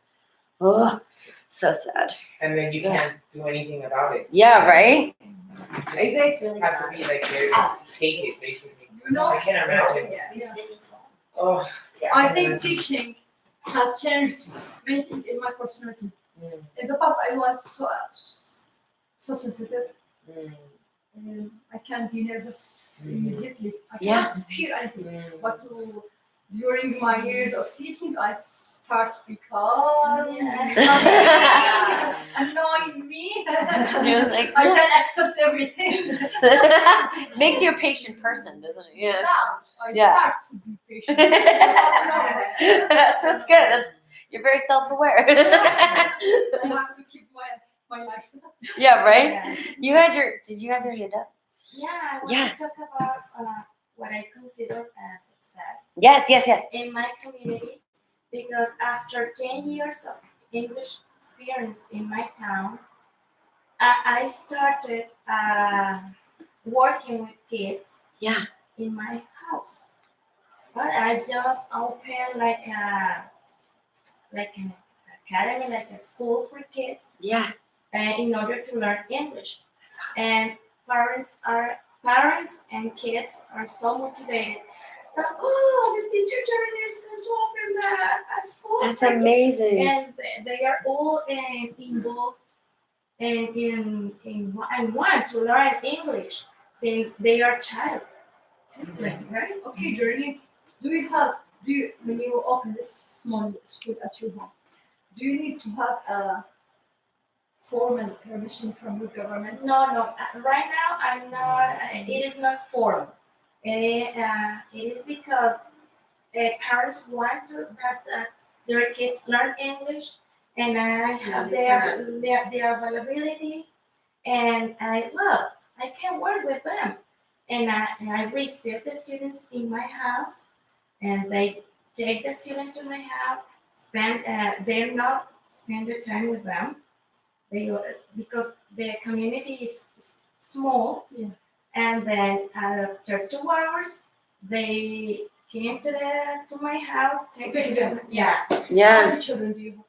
Oh, so sad. And then you can't do anything about it. Yeah, right. You guys really have to be like there to take it, basically. You know, I can't imagine. Yeah. Oh, I think teaching has changed many things in my personality. In the past, I was so sensitive. I can be nervous immediately. I can't feel anything. But during my years of teaching, I start to become annoying me. You're like, I can accept everything. makes you a patient person, doesn't it? Yeah. Now I start to be patient. That's good. You're very self-aware. I have to keep my life. Yeah, right? Did you have your hand up? Yeah, I want Yeah. to talk about what I consider as success Yes. in my community, because after 10 years of English experience in my town, I started working with kids in my house. But I just opened like an academy, like a school for kids, Yeah. in order to learn English. And parents and kids are so motivated that, the teacher Jeremy is going to open a school. That's for kids." amazing. And they are all involved and want to learn English since they are children, right? Okay, Jeremy, when you open this small school at your home, do you need to have a formal permission from the government? No. Right now, I'm not. It is not formal. It is because parents want to that their kids learn English, and I have the availability, and I can work with them, and I receive the students in my house, and they take the student to my house. They're not spend their time with them. Because the community is small, and then after 2 hours, they came to my house. Take them. How many children do you have?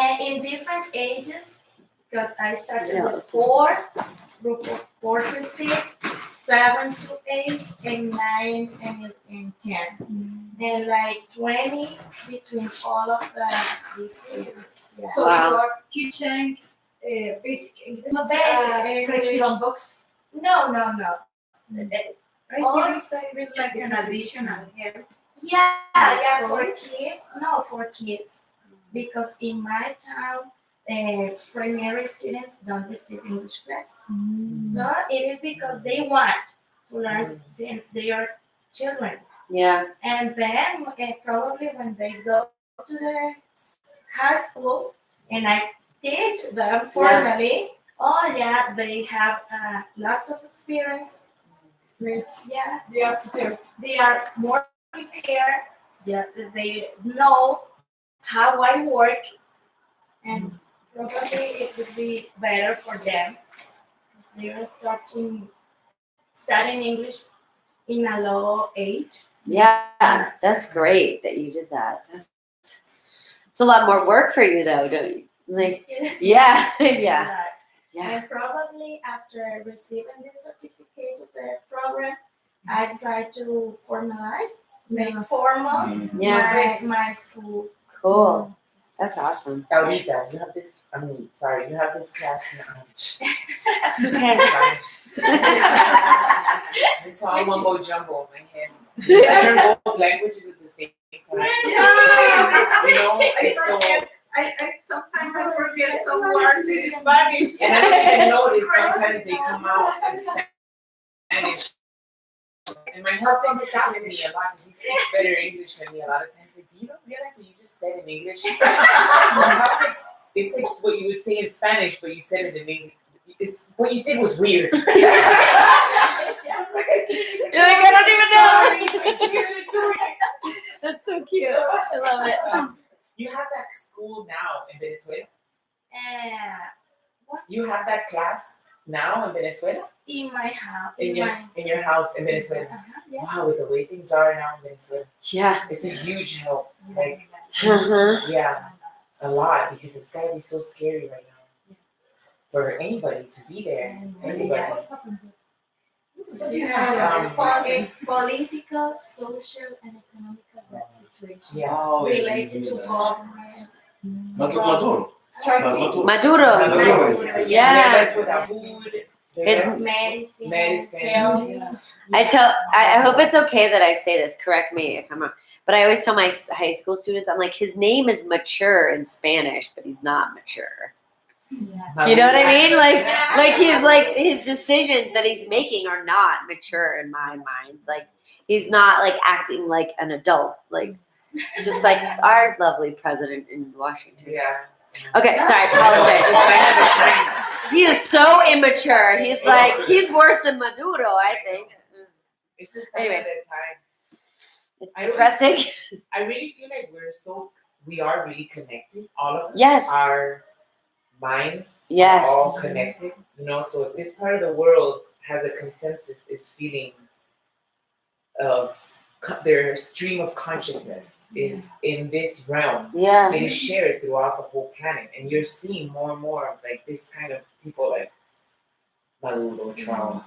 And in different ages, because I started with 4, group of 4 to 6, 7 to 8, and 9 and 10, and like 20 between all of these ages. Yeah. So you are teaching basic English, Basic curriculum books. No. I think that is like an additional help. Yeah, for kids. No, for kids, because in my town, primary students don't receive English classes. So it is because they want to learn since they are children, Yeah. and then probably when they go to the high school, and I teach them formally. Oh yeah, they have lots of experience. Which They are prepared. they are more prepared. Yeah, they know how I work, and probably it would be better for them because they are studying English in a low age. Yeah. That's great that you did that. It's a lot more work for you though, don't you? Like, yeah. Yeah. Yeah. And probably after receiving this certificate of the program, I try to make formal Yeah. my school. Cool. That's awesome. Laurita, you have this. You have this class now. It's okay. It's all mumbo jumbo in my head. I learn both languages at the same time. You know, it's so. I sometimes I forget some words in Spanish. And I don't even notice sometimes they come out in Spanish. And my husband stops me a lot because he speaks better English than me a lot of times. Like, do you not realize what you just said in English? It's like what you would say in Spanish, but you said it in English. What you did was weird. You're like, I don't even know. That's so cute. I love it. You have that school now in Venezuela? What? You have that class now in Venezuela? In my house. In your house in Venezuela? Yeah. Wow, with the way things are now in Venezuela. Yeah. It's a huge help. Like, Uh-huh. yeah, a lot, because it's gotta be so scary right now. For anybody to be there. Anybody. Political, social, and economical situation Yeah. related to government. Maduro. Maduro. Yeah. They're for the food. His Medicine. health. I hope it's okay that I say this. Correct me if I'm wrong. But I always tell my high school students, I'm like, his name is mature in Spanish, but he's not mature. Do you know what I mean? Like he's like his decisions that he's making are not mature in my mind. Like he's not like acting like an adult, like just like our lovely president in Washington. Yeah. Okay, sorry, politics. He is so immature. He's worse than Maduro, I think. It's just Anyway. anyway. That time. It's depressing. I really feel like we are really connected. All of us. Yes. Our minds Yes. are all connected. You know, so if this part of the world has a consensus, is feeling of their stream of consciousness is in this realm. Yeah. It is shared throughout the whole planet, and you're seeing more and more of like this kind of people, like Maduro, Trump,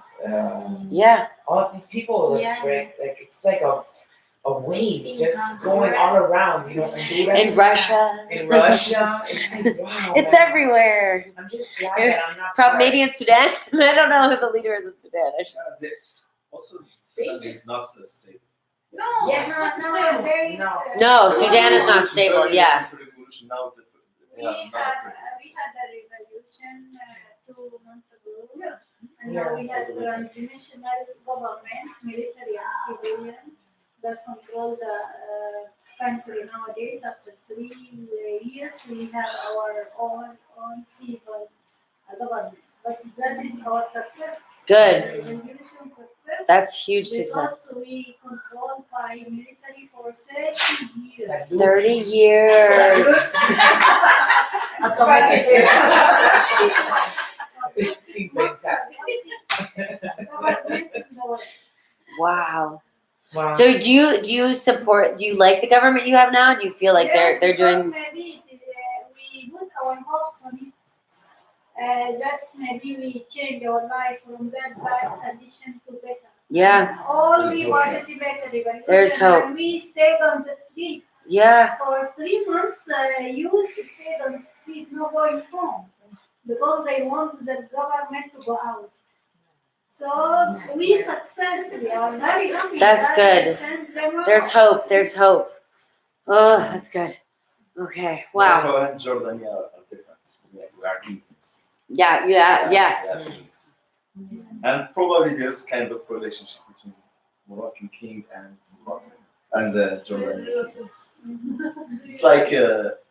Yeah. all of these people. Yeah. Like it's like a wave In just Honduras. going all around. You know, Honduras, In Russia. in Russia. It's like wow. It's man. everywhere. I'm just glad that I'm not. Probably part. maybe in Sudan. I don't know who the leader is in Sudan. I should- Also, Sudan is not so stable. No, Yes. no, very. No. No, Sudan is not stable. Sudan Yeah. is into revolution now. We Yeah, had not a president. a revolution 2 months ago. Yeah. And now we have a national government, military and civilian, that control the country nowadays. After 3 years, we have our own civil government. But that is our success. Good. Revolution success. That's huge success. Because we controlled by military for 30 years. 30 years. That's all I take. See, brings that. Wow. Wow. So do you like the government you have now? Do you feel like they're doing Maybe we put our hopes on it. That's maybe we change our life from that bad condition to better. Yeah. All we want is the better revolution. There's hope. And we stayed on the street Yeah. for 3 months. Youth stayed on the street, no going home. because they want the government to go out. So we successfully are very happy. That's that good. we sent them There's out. hope. There's hope. Oh, that's good. Okay. Wow. Morocco and Jordan are different. We are kingdoms. Yeah. We are Mm. kings. And probably there's kind of relationship between Moroccan king and Morocco and Jordan. It's like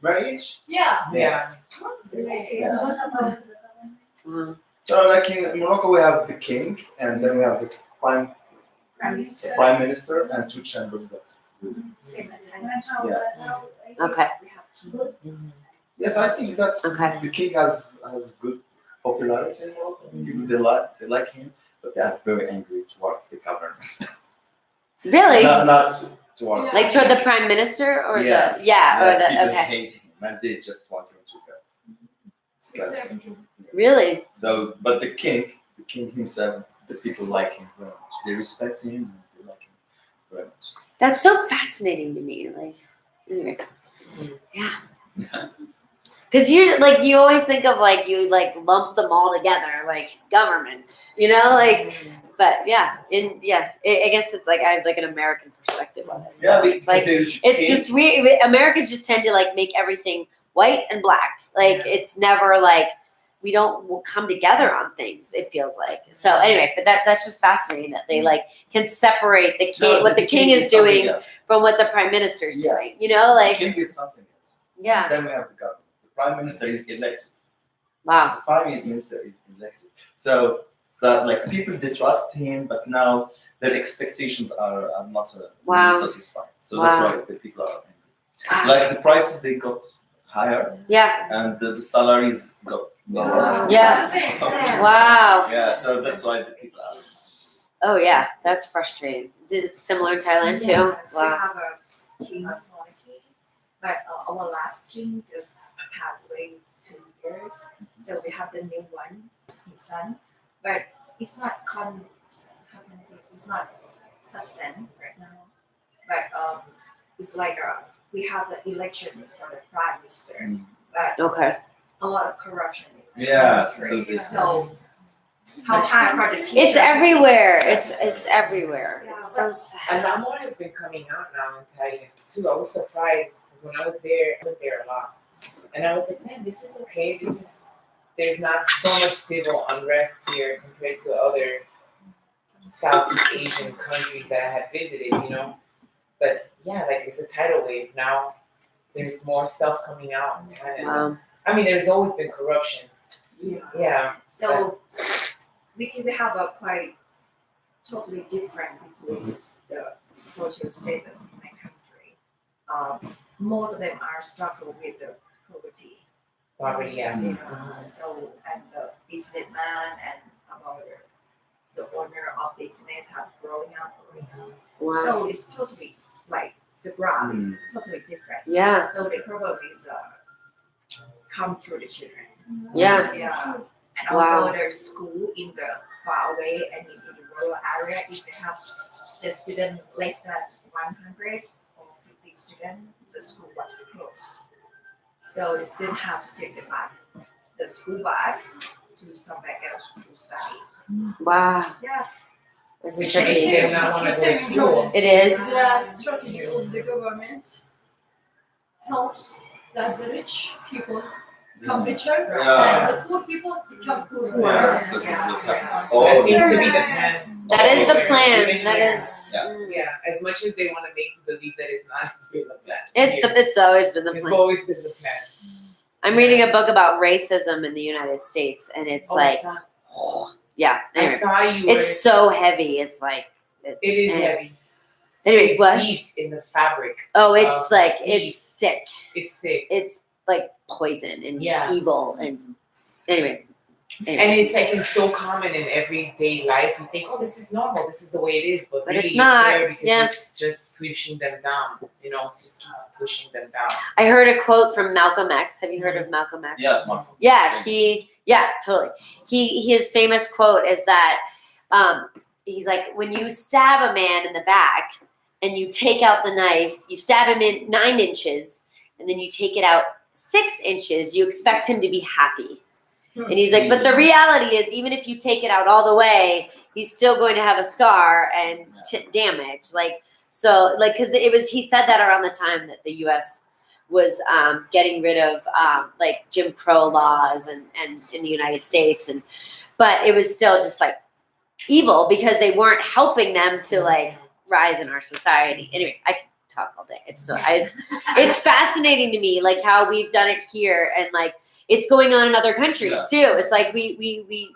marriage. Yeah. Yeah. Yes. What about Wow. So like in Morocco we have the king and then we have the prime minister and two chambers. That's good. Same at time. and how Yes. how- Okay. We have Good. Yes, I think that's Okay. the king has good popularity in Morocco. People they like him, but they are very angry toward the government. Really? not toward. Yeah. Like toward the prime minister or Yes. the yeah yes, or people the okay. hate him and they just want him to go. It's kind of- Exactly. Really? So, but the king himself, the people like him very much. They respect him and they like him very much. That's so fascinating to me. Like anyway. Yeah. Because you always think of like you like lump them all together like government, you know, like. But yeah, I guess it's like I have like an American perspective on it. So it's like it's just Americans just tend to like make everything white and black. Like it's never like we'll come together on things. It feels like so. Anyway, but that's just fascinating that they like can separate the king, what the king is doing from what the prime minister's Yes. doing. You know, like the king is something else. yeah, Then we have the government. The prime minister is elected. wow, The prime minister is elected. So that like people they trust him, but now their expectations are not Wow. satisfied. So Wow. that's why the people are angry. wow. Like the prices they got higher yeah, and the salaries got lower. yeah, wow. Yeah, so that's why the people are. Oh yeah, that's frustrating. Is it similar in Thailand too? Yes, we Wow. have a king of monarchy, but our last king just passed away 2 years. So we have the new one, his son, but it's not how can I say, it's not sustained right now. But it's like we have the election for the prime minister, Mm. but Okay. a lot of corruption in the Yeah, country. so this- So how hard for the teacher? It's everywhere. Yes. It's everywhere. Yeah, It's so A sad. lot more has been coming out now in Thailand too. I was surprised because when I was there, I went there a lot, and I was like, man, this is okay. There's not so much civil unrest here compared to other Southeast Asian countries that I had visited, you know. But yeah, like it's a tidal wave now. There's more stuff coming out in Thailand. Wow. I mean, there's always been corruption. Yeah. Yeah. So we have a quite totally different between the social status in my country. Most of them are struggling with the poverty. Poverty, yeah. So and the businessman and about the owner of business have growing up. Wow. So it's totally like the graph is totally different. Yeah. So the problem is come through the children. Yeah. Yeah. And also Wow. there's school in the far away and in the rural area. If they have the student less than 100 or 50 students, the school was closed. So the student have to take the school bus to somewhere else to study. Wow. Yeah. This Which is makes tricky. them not want to go to school. It is. The strategy of the government helps that the rich people become richer Yeah. and the poor people become poorer. Yeah, so this is what happens. That All seems the to be the plan. That is the Even plan. That here. is. Yes. Yeah, as much as they want to make you believe that it's not, it's been the plan. It's always been the It's plan. always been the plan. I'm reading a book about racism in the United States, and it's Oh, like, I yeah. I Anyway, saw you. it's so heavy. It's like. It is anyway. heavy. Anyway, It's what? deep in the fabric. Oh, it's of like seed. it's sick. It's sick. It's like poison and Yeah. evil and anyway. And it's like it's so common in everyday life. You think, oh, this is normal. This is the way it is. But But really, it's not. there because Yeah. it's just pushing them down. You know, it just keeps pushing them down. I heard a quote from Malcolm X. Have you heard of Malcolm X? Yes, Mark. Yeah, totally. His famous quote is that he's like, when you stab a man in the back and you take out the knife, you stab him in 9 inches and then you take it out 6 inches, you expect him to be happy. And he's like, but the reality is, even if you take it out all the way, he's still going to have a scar and damage. Like, so, like, because he said that around the time that the U.S. was getting rid of like Jim Crow laws and in the United States, but it was still just like evil because they weren't helping them to like rise in our society. Anyway, I can talk all day. It's fascinating to me, like how we've done it here and like it's going on in other countries too. It's like we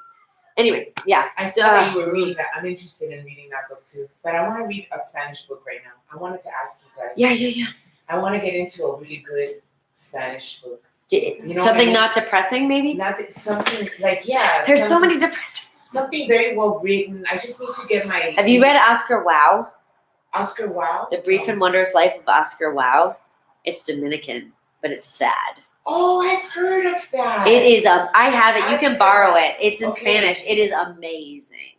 anyway, yeah. I saw that you were reading that. I'm interested in reading that book too, but I want to read a Spanish book right now. I wanted to ask you guys. Yeah. I want to get into a really good Spanish book. You know something what I mean? not depressing, maybe. Something like There's so something- many depressing. Something very well written. I just need to get my. Have you read Oscar Wilde? Oscar Wilde? The Brief and Wondrous Life of Oscar Wilde. It's Dominican, but it's sad. Oh, I've heard of that. It is. I have it. You can borrow it. It's in Okay. Spanish. It is amazing.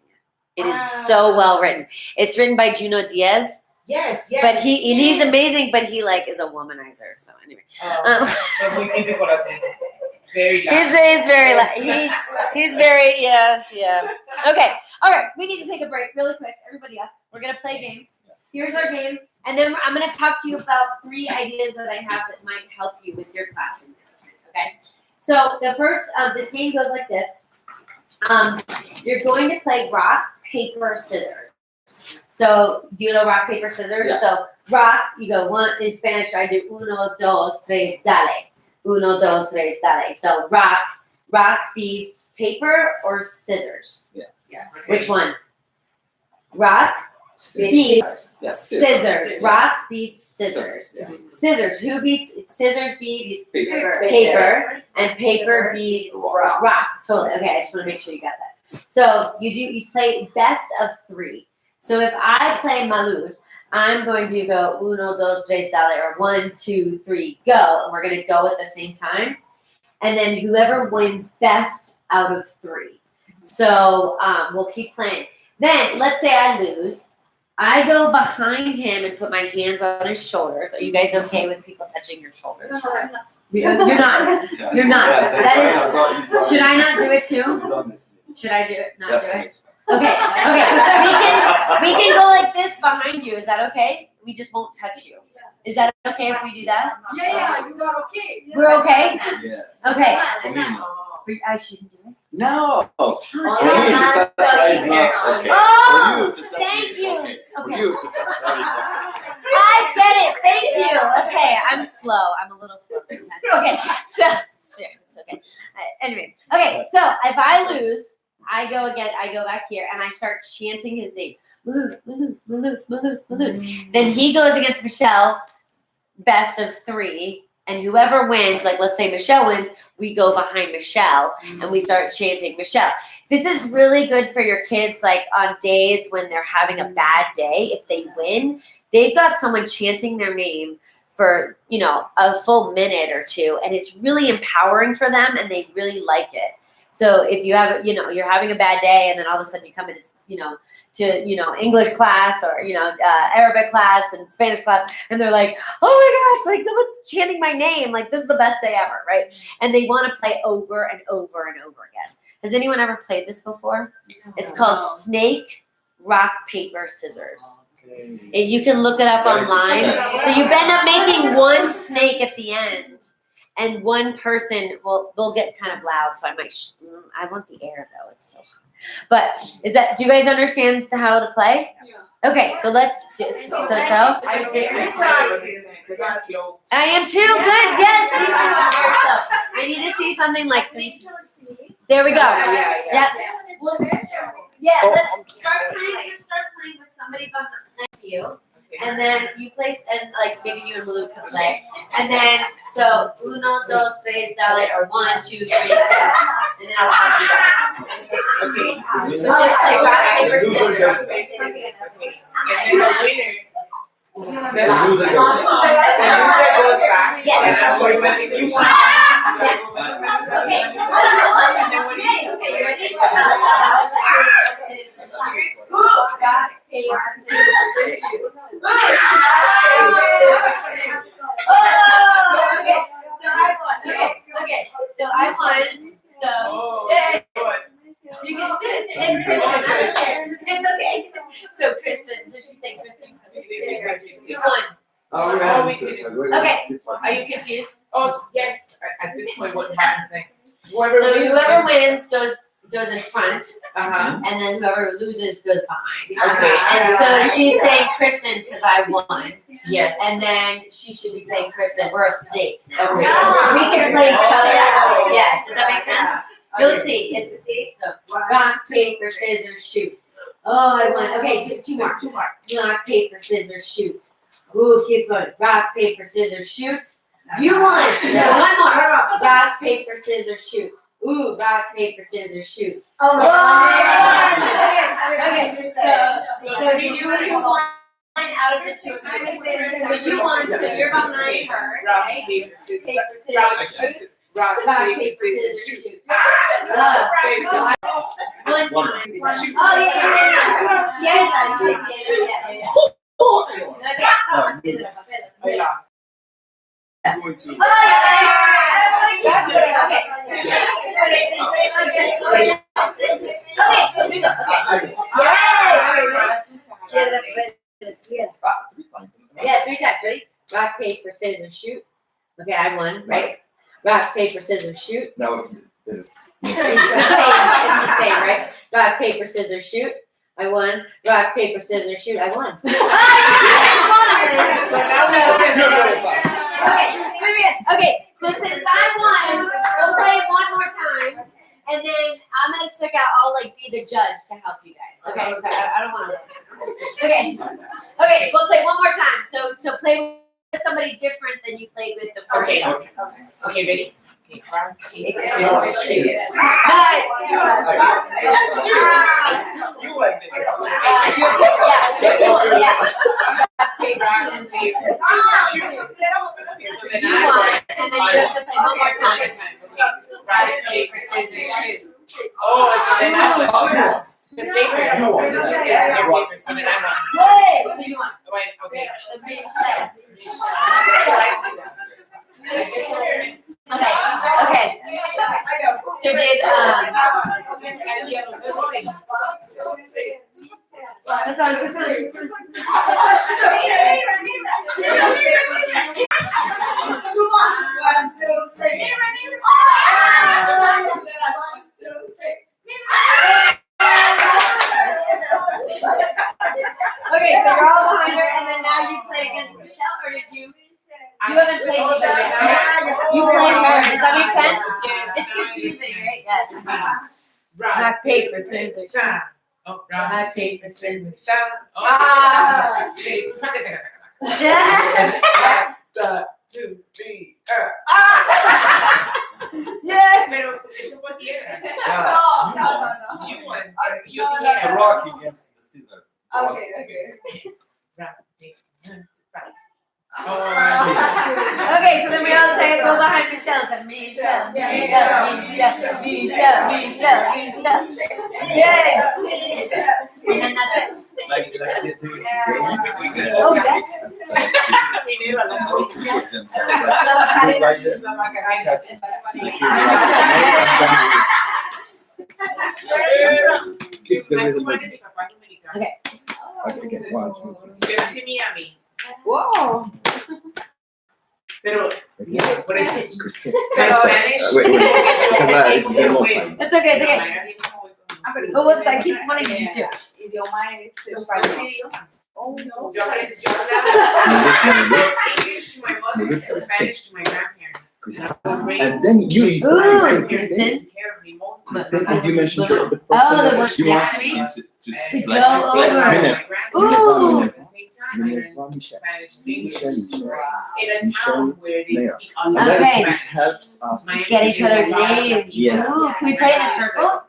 It is so well written. It's written by Junot Diaz, Yes. but he's amazing. But he like is a womanizer. So anyway, But muy típico latino. Very he's Latin. very he's very yeah. Okay, all right. We need to take a break really quick. Everybody up. We're gonna play a game. Here's our game, and then I'm gonna talk to you about 3 ideas that I have that might help you with your classroom management. Okay. So the first, this game goes like this. You're going to play rock, paper, scissors. So do you know rock, paper, scissors? Yeah. So rock, you go one in Spanish. I do uno, dos, tres, dale. Uno, dos, tres, dale. So rock beats paper or scissors. Yeah. Which one? Rock beats Yes. scissors. Rock beats scissors. Yeah. Scissors. Who beats scissors? Beats Paper. paper, and paper beats Rock. rock. Totally. Okay, I just want to make sure you got that. So you play best of 3. So if I play Malud, I'm going to go uno, dos, tres, dale, or 1, 2, 3, go. And we're going to go at the same time. And then whoever wins best out of 3. So we'll keep playing. Then let's say I lose. I go behind him and put my hands on his shoulders. Are you guys okay with people touching your shoulders? No, I'm not. You're not. You're not. Yes, That is. Should I not do it too? Should I do it? Not Yes, do it? please. Okay. We can go like this behind you. Is that okay? We just won't touch you. Is that okay if we do that? Yeah, you are okay. We're okay? Yes. Okay. For me, no. I shouldn't do it. No. For Oh, me to touch her is not okay. Oh, For you to touch thank me is you. okay. For Okay. you to touch her is okay. I get it. Thank you. Okay, I'm slow. I'm a little slow sometimes. Okay, so sure, it's okay. Anyway, okay. So if I lose, I go again. I go back here and I start chanting his name. Malud, Malud, Malud, Malud, Malud. Then he goes against Michelle, best of 3, and whoever wins, like let's say Michelle wins, we go behind Michelle and we start chanting Michelle. This is really good for your kids, like on days when they're having a bad day. If they win, they've got someone chanting their name for, a full minute or 2, and it's really empowering for them and they really like it. So if you have, you're having a bad day and then all of a sudden you come into, to English class or, Arabic class and Spanish class, and they're like, oh my gosh, like someone's chanting my name. Like this is the best day ever, right? And they want to play over and over and over again. Has anyone ever played this before? It's called Snake, Rock, Paper, Scissors. You can look it up online. So you end up making one snake at the end. And one person will get kind of loud, so I might. I want the air though; it's so hot. But do you guys understand how to play? Yeah. Okay, so let's just so. I slow. I am too good. Yes, me too. So I need to see something like. There we go. Yeah. Yep. Yeah. Oh, Let's start playing. Just start playing with somebody next to you. And then you place, and like maybe you and Malou can play. And then, so, uno, dos, tres, dale, or 1, 2, 3, 4. And then I'll help you guys. Okay. So just play rock, paper, scissors. And then the winner. The loser goes The loser goes back. Yes. And I'm going back to the Yeah. Okay. And then what do you Okay, you ready? Rock, paper, scissors. Oh, okay. So I won. Okay. So I won. So It's Kristen. It's okay. So Kristen, so she's saying Kristen. Who won? Oh, we didn't. Okay. Are you confused? Oh, yes, at this point, what happens next? Whoever So wins- whoever wins goes in front, Uh-huh. and then whoever loses goes behind. Okay. And so she's saying Kristen because I won, Yes. and then she should be saying Kristen. We're a snake now. Okay. We can play each other actually. Yeah. Does that make sense? You'll see. It's rock, paper, scissors, shoot. Oh, I won. Okay, two more. Rock, paper, scissors, shoot. Ooh, keep going. Rock, paper, scissors, shoot. You won. So one more. Rock, paper, scissors, shoot. Ooh, rock, paper, scissors, shoot. Oh Okay, so did you won out of the two? So you won, so you're behind her, Rock, right? paper, scissors. Paper, scissors, shoot. Rock, Rock, paper, scissors, shoot. shoot. One time. Oh, yeah. Yeah. Okay. I lost. Yeah, 3 times. Ready? Rock, paper, scissors, shoot. Okay, I won, right? Rock, paper, scissors, shoot. Now, this is. It's the same, right? Rock, paper, scissors, shoot. I won. Rock, paper, scissors, shoot. I won. Okay, so since I won, we'll play it one more time, and then I'm gonna stick out. I'll be the judge to help you guys. Okay, so I don't want to. Okay, we'll play one more time. So play with somebody different than you played with the first Okay. time. Okay, ready? Okay, rock, paper, Scissors, scissors, shoot. shoot. Nice. You won. You won, and then you have to play one more time. Rock, paper, scissors, shoot. Oh, so then I won. The paper, this is scissors or paper, so then I won. Hey, so you won. Wait, okay. The big shot. Okay. So did Okay, so you're all behind her, and then now you play against Michelle, or did you? You haven't played each other, right? You play her. Does that make sense? It's confusing, right? Yeah, it's confusing. Rock, paper, scissors. Oh, Rock, paper, scissors. Ah! Yeah. 2, 3, Yeah. Pero eso fue piedra. Yeah. You won. You No, The rock against the scissor. Okay. Rock, paper, Okay, so then we all say go behind Michelle. So Michelle, Michelle, Michelle, Michelle, Michelle, Michelle. Yay! And then that's it. Like there is game between the Oh, yeah. kids and science students. How to use themselves. Like, do like this. Tap. Keep the rhythm. Okay. Okay, 1, 2, 3. Pero sí, Miami. Whoa. Pero, Okay. por eso. Christine. Pero Sorry. Spanish. Wait, because it's been a long time. It's okay, it's okay. But whoops, I keep wanting to do too. Los dos idiomas. Yo hablaba English to my mother and Spanish to my grandparents. I was raised And then you said Ooh, Christine. Kristen. care of me most. Christine, and you mentioned the person Oh, the one that you next want to me? to To speak go like over. Minute. Ooh. At the same time, I learned Michelle. Spanish and English Michelle. in a town where they Mayor. speak a And lot of then Okay. it Spanish. helps us. Get each other's names. Yeah. Ooh, can we play in a circle?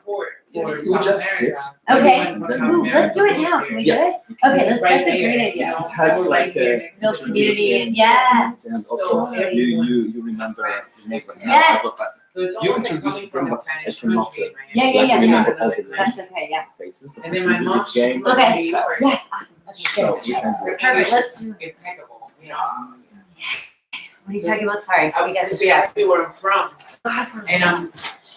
We just sit. Okay. And then Ooh, let's do it now. Can we do it? Yes. Okay, that's a great idea. It helps like Build community and yeah. and also Totally. you remember the names of Yes. So it's You almost like introduce coming from them, a but Spanish I cannot, country. Yeah, like yeah, remember yeah. all the names. That's okay, yeah. Faces. And then my We do mom, this game. Okay. she was Yes, awesome. Okay, So yes, we yes. can do it. Perfect, let's, impeccable, you know. what are you talking about? Sorry, we got Because they asked me where I'm from, Awesome. and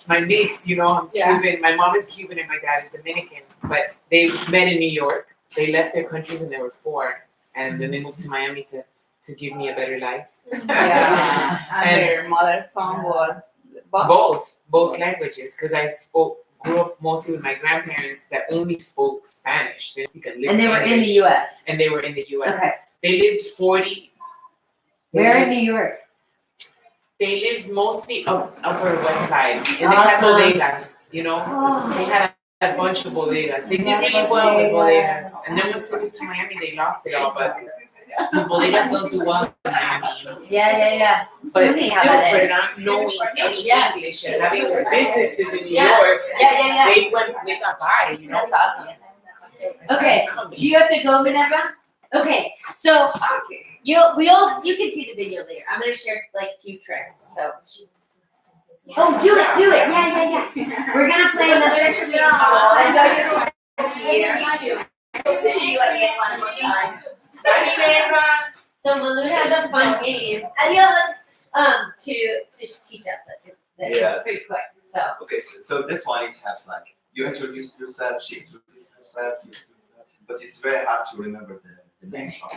my mates, you know, I'm Cuban. My mom is Cuban and my dad is Dominican. But they met in New York. They left their countries when they were 4, and then they moved to Miami to give me a better life. Yeah, and And- their mother tongue was Both languages, because I grew up mostly with my grandparents that only spoke Spanish. They didn't speak a lick And they of were in the English. U.S. And they were in the U.S. Okay. They lived 40. Where in New York? They lived mostly Upper West Side, and they had Awesome. bodegas. You know, Oh, they had a bunch of bodegas. They did Yeah, really well with bodegas. bodegas. And then once they moved to Miami, they lost it all. But the bodegas don't do well in Miami. You know? yeah. It's But funny still, how that for is. not knowing any Yeah. English and having businesses in New Yeah. York, Yeah. they got by. You know, That's awesome. Okay. Do you have to go, Minerva? Okay. So you can see the video later. I'm gonna share like a few tricks. So. Oh, do it. Yeah. We're gonna play another. So Malud has a fun game. Adios. To teach us that Yes. it's pretty quick. So. Okay, so this one it helps like you introduce yourself, she introduces herself, you introduce yourself, but it's very hard to remember the names of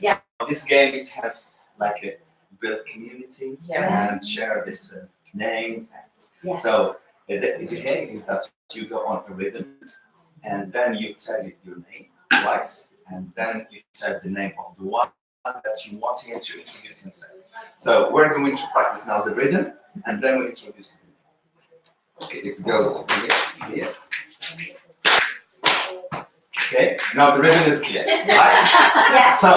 Yeah. this game. It helps like build community Yeah. and share this names. Yes. So the game is that you go on a rhythm and then you tell your name twice and then you tell the name of the one that you want him to introduce himself. So we're going to practice now the rhythm and then we introduce him. Okay, it goes here. Okay, now the rhythm is clear, right? Yes. So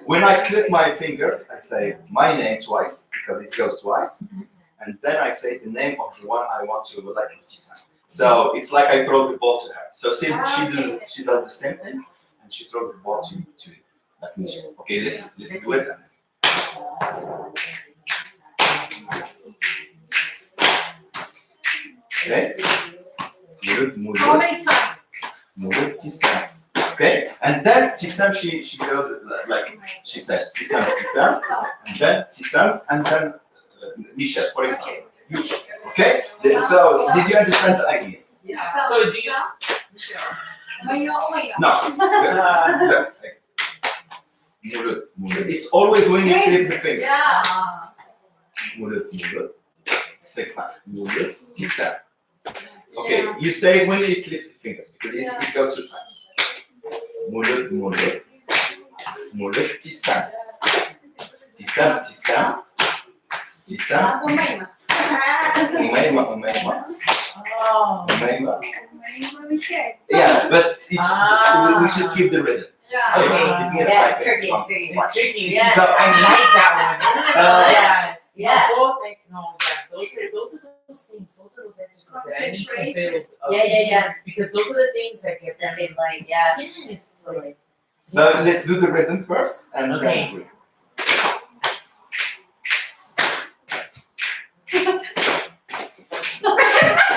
when I click my fingers, I say my name twice because it goes twice, and then I say the name of the one I want to like Ibtisam. So it's like I throw the ball to her. So she does the same thing, and she throws the ball to like me. Okay, let's do it. Okay. How many times? Mulud Tisam. Okay, and then Tisam she goes like she said Tisam, and then Tisam, and then Michelle, for example. You choose. Okay. So did you understand the idea? So do you? No. Mulud. It's always when you click the fingers. Mulud. Sekma. Mulud Tisam. Okay, you say it when you click the fingers because it goes 2 times. Mulud. Mulud Tisam. Tisam. Umayma. Oh. Umayma. Yeah, but we should keep the rhythm. Okay, Yeah, it's tricky. It's tricky. It's tricky. Yeah. So I like that one. Isn't it So- fun? Yeah. Yeah. Both like no, yeah. Those are those things. Those are those exercises that I need to build. Up. Yeah. Because those are the things that get Then they like, yeah. Yes. Totally. So let's do the rhythm first and Okay. then we.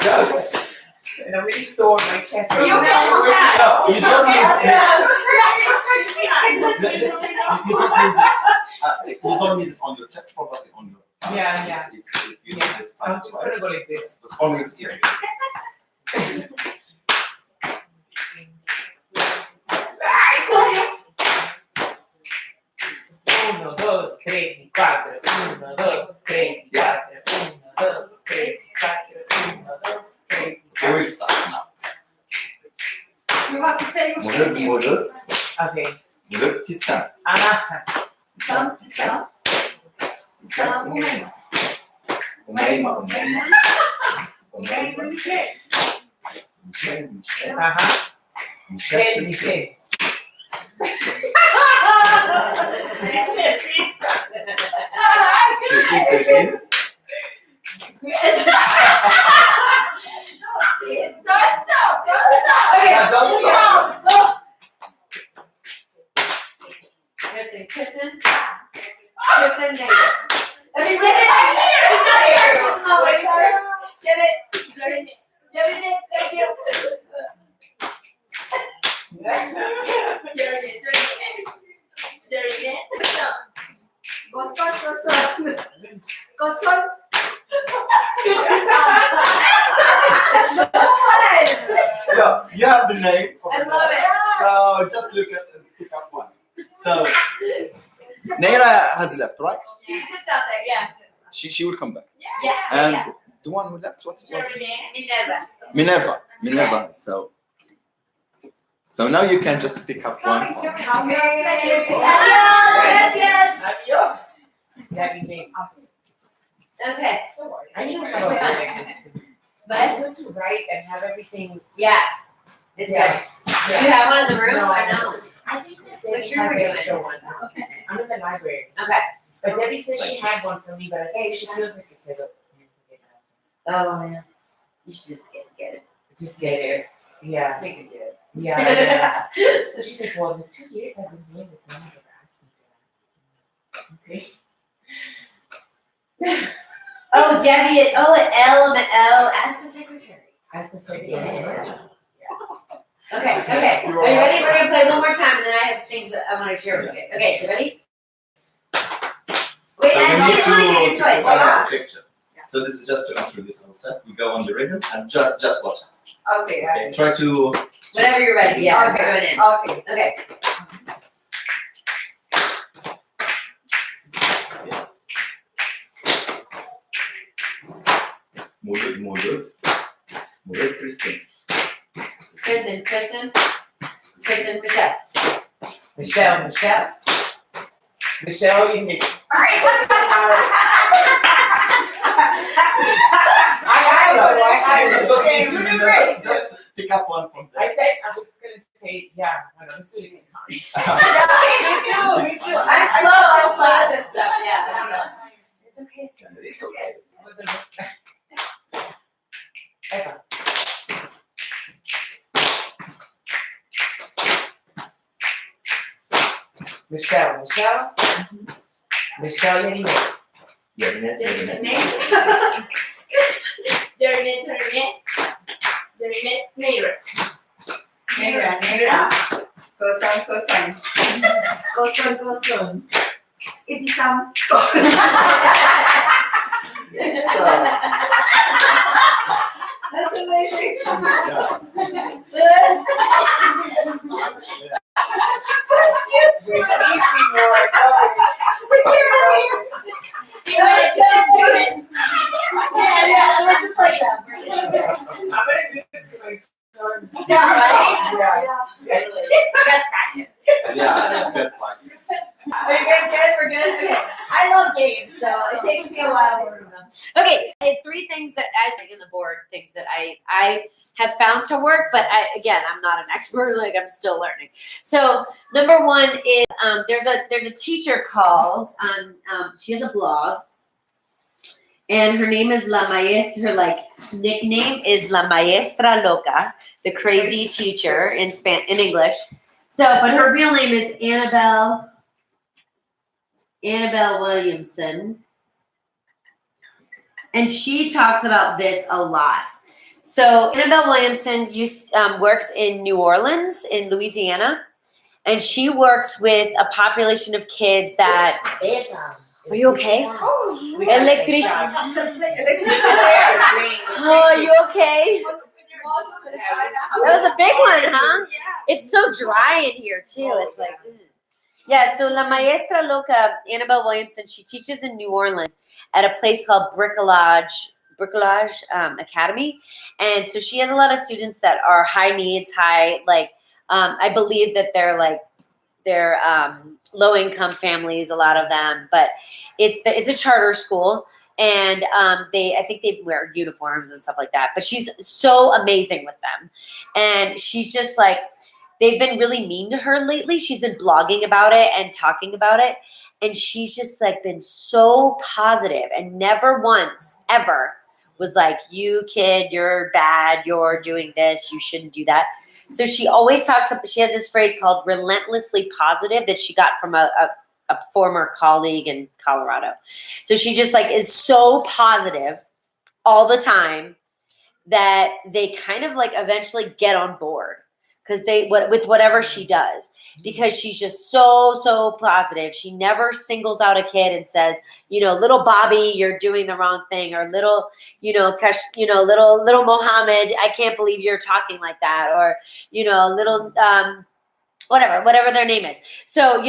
Go. And I'm really sore in my chest. So you don't need you don't need it on your chest, probably on your. Yeah. It's if you do this time I'm just twice. gonna go like this. Because for me it's easy. Uno, dos, tres, y cuatro. Uno, dos, tres, y cuatro. Uno, dos, tres, y cuatro. Uno, dos, tres. Okay, we start now. You have to say your name. Mulud Okay. Tisam. Sam. Umayma. Michelle. Michelle. Michelle. Christine. Yeah, don't stop. Kristen, Nate. I mean, get it. Get it. Thank you. Dirty it. Gosok. You have the name. I over love there. it. So just look at and pick up one. So Naira has left, right? She's just out there, yeah. She will come back. Yeah, And yeah. the one who left, what's Minerva. Minerva. So now you can just pick up one. Come in. Yes. Adios. Daddy made up. Okay. Don't worry. I just love directions too. But It's good to write and have everything. yeah, it's good. Do you have one in the room No, or I no? don't. I think that Debbie What's your has room? an extra one. I'm in the library. Okay. But Debbie said she had one for me, but I think she feels like it's like a. Oh yeah. You should just get it. Just get it. Yeah. Just make her do it. Yeah. Yeah. She's like, well, the 2 years I've been doing this, no one's ever asked me for that. Okay. Oh, Debbie. Oh, LML. Ask the secretary. As the secretary. Yeah. Okay. Okay. Are you ready? We're gonna play one more time, and then I have things that I want to share with you. Okay. So ready? Wait, So and we you need want to get your to choice. follow Hold on. the picture. So this is just to introduce ourselves. We go on the rhythm and just watch us. Okay, Okay. Try to. Whenever you're ready. Yes. Okay. Join in. okay. Okay. Move it, Kristen. Kristen, Michelle. Michelle, you need. Just pick up one from I there. said I was gonna say, yeah, I know, let's do it again. Sorry. Me too. I'm slow at this stuff. Yeah. It's okay. It's okay. Eva. Michelle, Yanine. Yerinet. Negra. Kosan. Koson. It is some. That's amazing. Yeah. We're easy more. Yeah, we're just like that. I'm gonna do this to my son. Yeah, right? Yeah. We got practice. Yeah. Good practice. Are you guys good? We're good? Okay. I love games, so it takes me a while to learn them. Okay, I had 3 things that actually in the board, things that I have found to work, but I'm not an expert, like I'm still learning. So number 1 is there's a teacher called she has a blog. And her name is La Maestra, her nickname is La Maestra Loca, the crazy teacher in English. So, but her real name is Annabelle Williamson. And she talks about this a lot. So Annabelle Williamson works in New Orleans, in Louisiana. And she works with a population of kids that, are you okay? Electricity. Oh, are you okay? That was a big one, huh? It's so dry in here too. It's like, yeah. So La Maestra Loca, Annabelle Williamson, she teaches in New Orleans at a place called Bricolage Academy, and so she has a lot of students that are high needs, I believe that they're low income families, a lot of them, but it's a charter school. And I think they wear uniforms and stuff like that. But she's so amazing with them. And she's just like, they've been really mean to her lately. She's been blogging about it and talking about it. And she's just like been so positive and never once ever was like, you kid, you're bad. You're doing this. You shouldn't do that. So she always talks, she has this phrase called relentlessly positive that she got from a former colleague in Colorado. So she just is so positive all the time that they kind of eventually get on board. because with whatever she does, because she's just so positive. She never singles out a kid and says, little Bobby, you're doing the wrong thing, or little, little Mohammed, I can't believe you're talking like that, or little whatever their name is. So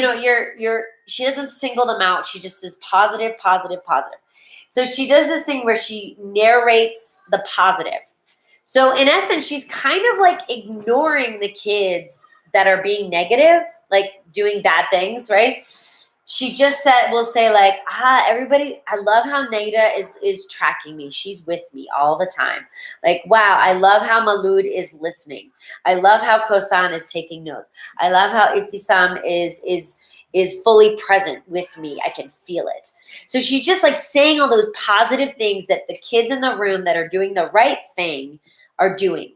she doesn't single them out. She just says positive. So she does this thing where she narrates the positive. So in essence, she's kind of like ignoring the kids that are being negative, like doing bad things, right? She just will say like, everybody, I love how Naida is tracking me. She's with me all the time. Like, wow, I love how Malud is listening. I love how Kosan is taking notes. I love how Ibtisam is fully present with me. I can feel it. So she's just like saying all those positive things that the kids in the room that are doing the right thing are doing.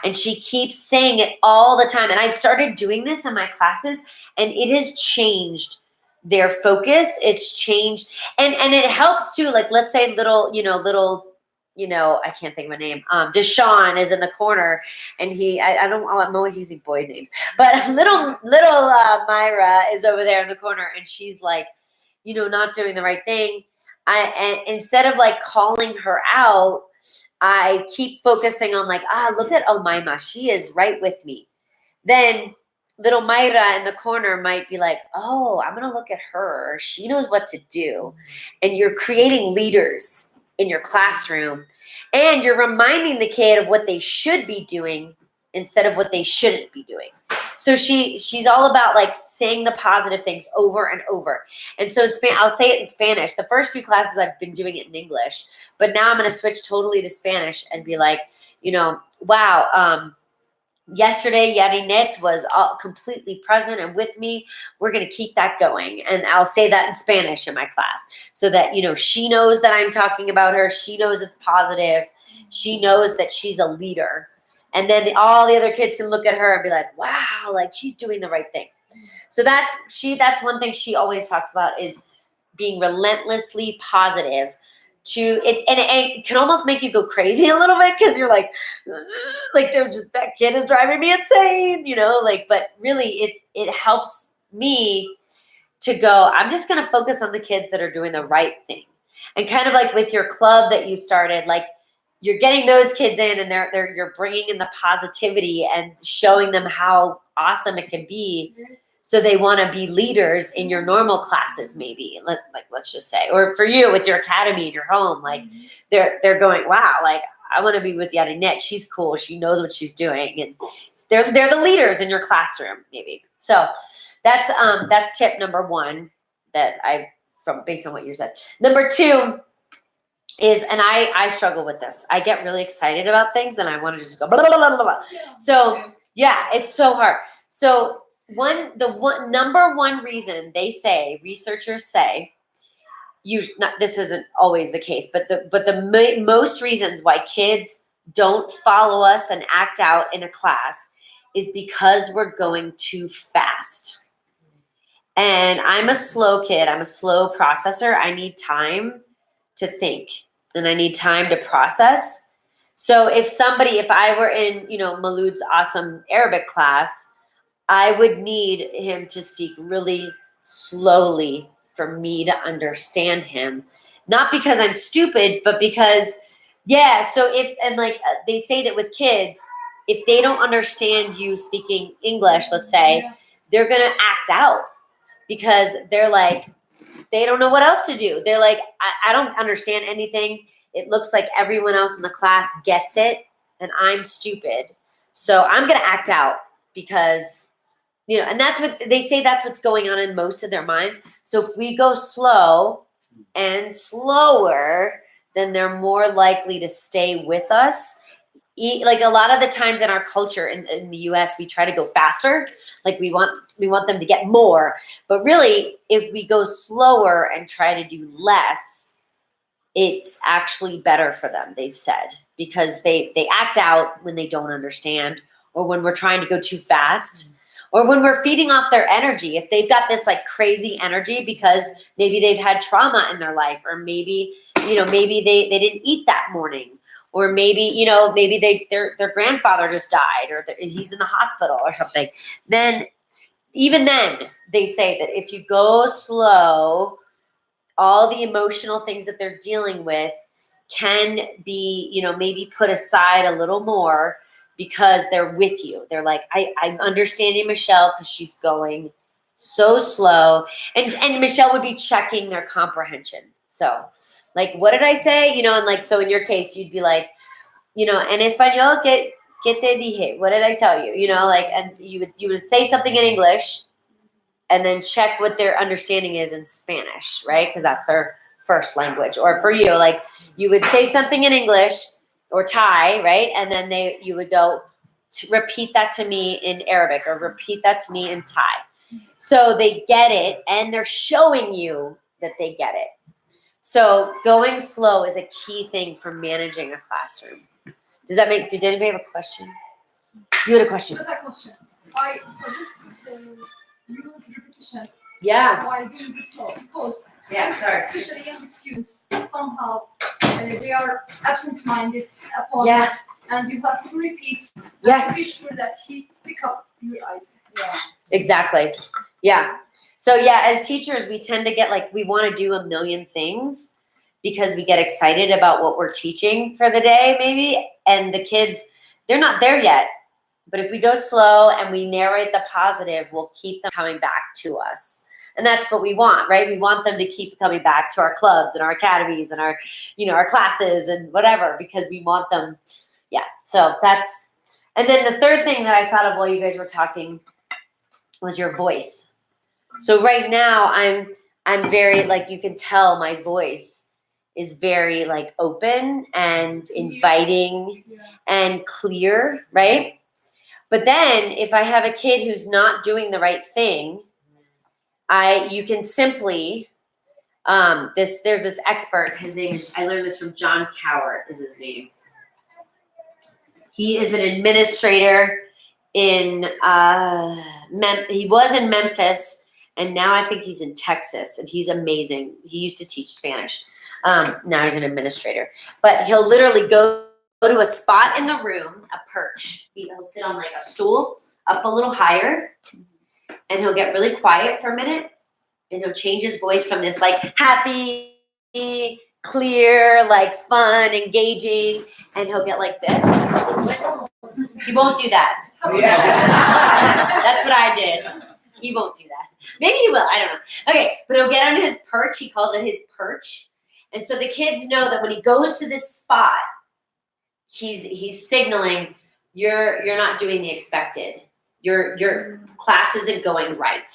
And she keeps saying it all the time. And I've started doing this in my classes, and it has changed their focus. It's changed. And it helps too. Like, let's say little, I can't think of a name. Deshaun is in the corner, and I'm always using boy names, but little Myra is over there in the corner, and she's like, not doing the right thing. And instead of like calling her out, I keep focusing on like, look at Omaima. She is right with me. Then little Myra in the corner might be like, oh, I'm going to look at her. She knows what to do. And you're creating leaders in your classroom, and you're reminding the kid of what they should be doing instead of what they shouldn't be doing. So she's all about like saying the positive things over and over. And so I'll say it in Spanish. The first few classes I've been doing it in English, but now I'm going to switch totally to Spanish and be like, wow, yesterday Yarinet was completely present and with me. We're going to keep that going. And I'll say that in Spanish in my class so that, she knows that I'm talking about her. She knows it's positive. She knows that she's a leader. And then all the other kids can look at her and be like, wow, like she's doing the right thing. So that's one thing she always talks about is being relentlessly positive and it can almost make you go crazy a little bit because you're like that kid is driving me insane, but really it helps me to go, I'm just going to focus on the kids that are doing the right thing. And kind of like with your club that you started, like, you're getting those kids in, and you're bringing in the positivity and showing them how awesome it can be. So they want to be leaders in your normal classes, maybe. Let's just say, or for you with your academy in your home, like they're going, wow, like I want to be with Yarinet. She's cool. She knows what she's doing, and they're the leaders in your classroom, maybe. So that's tip number one based on what you said. Number two is, and I struggle with this. I get really excited about things and I want to just go blah, blah, blah, blah, blah. So yeah, it's so hard. So number one reason researchers say, this isn't always the case, but the most reasons why kids don't follow us and act out in a class is because we're going too fast. And I'm a slow kid. I'm a slow processor. I need time to think, and I need time to process. So if I were in, Malud's awesome Arabic class, I would need him to speak really slowly for me to understand him. Not because I'm stupid, but because, so they say that with kids, if they don't understand you speaking English, let's say, they're going to act out because they're like, they don't know what else to do. They're like, I don't understand anything. It looks like everyone else in the class gets it, and I'm stupid. So I'm going to act out because, and that's what they say, that's what's going on in most of their minds. So if we go slow and slower, then they're more likely to stay with us. Like a lot of the times in our culture in the US, we try to go faster. Like we want them to get more. But really, if we go slower and try to do less, it's actually better for them, they've said, because they act out when they don't understand, or when we're trying to go too fast, or when we're feeding off their energy. If they've got this like crazy energy because maybe they've had trauma in their life, or maybe they didn't eat that morning, or maybe, maybe their grandfather just died, or he's in the hospital or something. Then, even then, they say that if you go slow, all the emotional things that they're dealing with can be, maybe put aside a little more because they're with you. They're like, I'm understanding Michelle because she's going so slow. And Michelle would be checking their comprehension. So, like, what did I say? And like, so in your case, you'd be like, en español, ¿qué te dije? What did I tell you? Like, and you would say something in English and then check what their understanding is in Spanish, right? Because that's their first language. Or for you, like, you would say something in English or Thai, right? And then you would go, repeat that to me in Arabic, or repeat that to me in Thai. So they get it, and they're showing you that they get it. So going slow is a key thing for managing a classroom. Did anybody have a question? You had a question. That's a question. I suggest use repetition Yeah. while being slow, because Yeah, sorry. especially young students, somehow they are absent-minded upon Yeah. this, and you have to repeat and Yes. be sure that he pick up your idea. Yeah. Exactly. Yeah. So yeah, as teachers, we tend to get like, we want to do a million things because we get excited about what we're teaching for the day, maybe. And the kids, they're not there yet. But if we go slow and we narrate the positive, we'll keep them coming back to us. And that's what we want, right? We want them to keep coming back to our clubs and our academies and our, our classes and whatever, because we want them. Yeah. So that's, and then the third thing that I thought of while you guys were talking was your voice. So right now I'm very, like, you can tell my voice is very like open and inviting and clear, right? But then if I have a kid who's not doing the right thing, you can simply, there's this expert, his name is, I learned this from John Cowart is his name. He is an administrator in, he was in Memphis, and now I think he's in Texas, and he's amazing. He used to teach Spanish. Now he's an administrator. But he'll literally go to a spot in the room, a perch. He'll sit on like a stool up a little higher, and he'll get really quiet for a minute, and he'll change his voice from this like happy, clear, like fun, engaging, and he'll get like this. He won't do that. That's what I did. He won't do that. Maybe he will, I don't know. Okay, but he'll get on his perch. He calls it his perch. And so the kids know that when he goes to this spot, he's signaling you're not doing the expected. Your class isn't going right.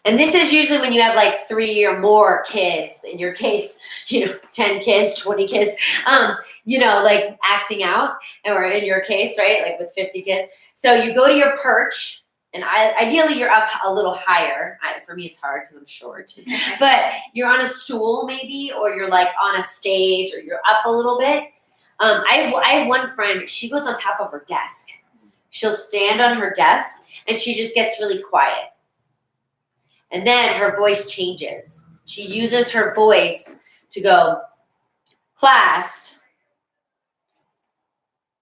And this is usually when you have like 3 or more kids, in your case, 10 kids, 20 kids, like acting out, or in your case, right, like with 50 kids. So you go to your perch, and ideally you're up a little higher. For me, it's hard because I'm short, but you're on a stool maybe, or you're like on a stage, or you're up a little bit. I have one friend, she goes on top of her desk. She'll stand on her desk, and she just gets really quiet. And then her voice changes. She uses her voice to go, class,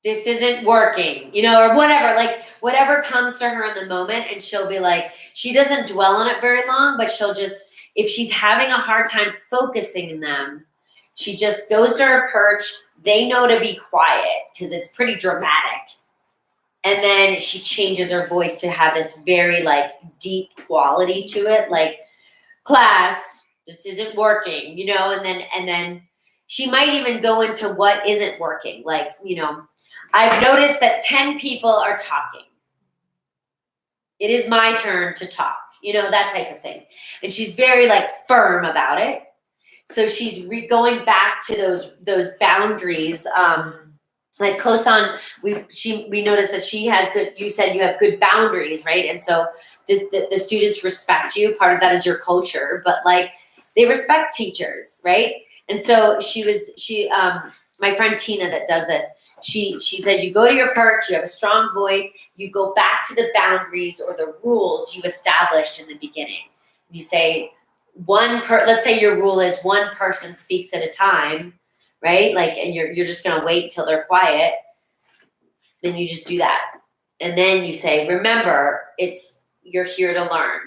this isn't working, or whatever, like whatever comes to her in the moment. And she'll be like, she doesn't dwell on it very long, but she'll just, if she's having a hard time focusing in them, she just goes to her perch. They know to be quiet because it's pretty dramatic. And then she changes her voice to have this very like deep quality to it, like, class, this isn't working, and then she might even go into what isn't working. Like, I've noticed that 10 people are talking. It is my turn to talk, that type of thing. And she's very like firm about it. So she's going back to those boundaries. Like Kosan, we noticed that she has good, you said you have good boundaries, right? And so the students respect you. Part of that is your culture, but like they respect teachers, right? And so my friend Tina that does this, she says you go to your perch, you have a strong voice, you go back to the boundaries or the rules you established in the beginning. You say let's say your rule is one person speaks at a time, right? Like, and you're just gonna wait till they're quiet, then you just do that. And then you say, remember, you're here to learn.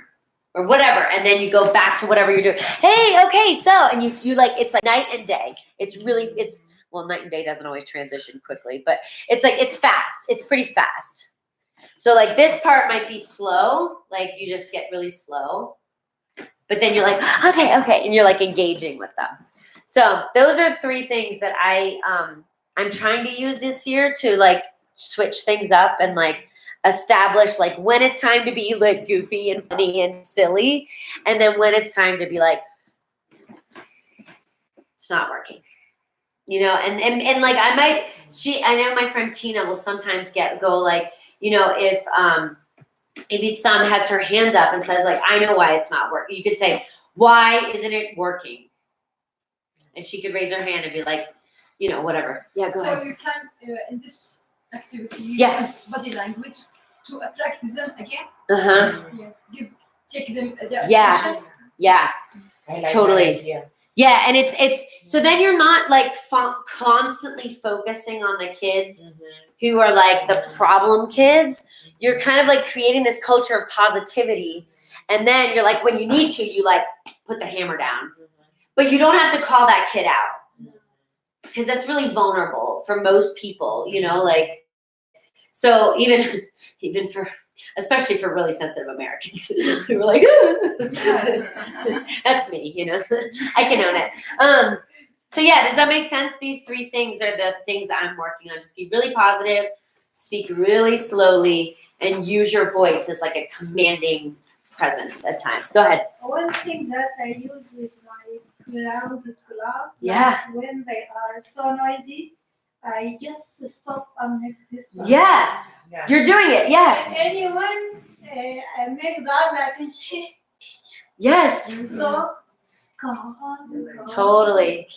Or whatever, and then you go back to whatever you're doing. Hey, okay, so, and you like, it's like night and day. Well, night and day doesn't always transition quickly, but it's fast. It's pretty fast. So like this part might be slow, like you just get really slow, but then you're like, okay, and you're like engaging with them. So those are 3 things that I'm trying to use this year to like switch things up and like establish like when it's time to be like goofy and funny and silly, and then when it's time to be like, it's not working, you know. And like I know my friend Tina will sometimes go like, you know, if Ibitsam has her hand up and says like, I know why it's not working. You could say, why isn't it working? And she could raise her hand and be like, you know, whatever. Yeah, go ahead. So you can in this activity Yeah. use body language to attract them again. Uh-huh. Yeah. Take them their Yeah. attention. Yeah. I like Totally. that idea. Yeah, and it's so then you're not like constantly focusing on the kids who are like the problem kids. You're kind of like creating this culture of positivity, and then you're like, when you need to, you like put the hammer down, but you don't have to call that kid out because that's really vulnerable for most people, you know, like. So even for, especially for really sensitive Americans, who were like, that's me, you know, I can own it. So yeah, does that make sense? These 3 things are the things I'm working on. Just be really positive, speak really slowly, and use your voice as like a commanding presence at times. Go ahead. One thing that I use with my grounded class, Yeah. when they are so noisy, I just stop and make this sound. Yeah, Yeah. you're doing it. Yeah. And anyone make that like Yes. so calm. Totally.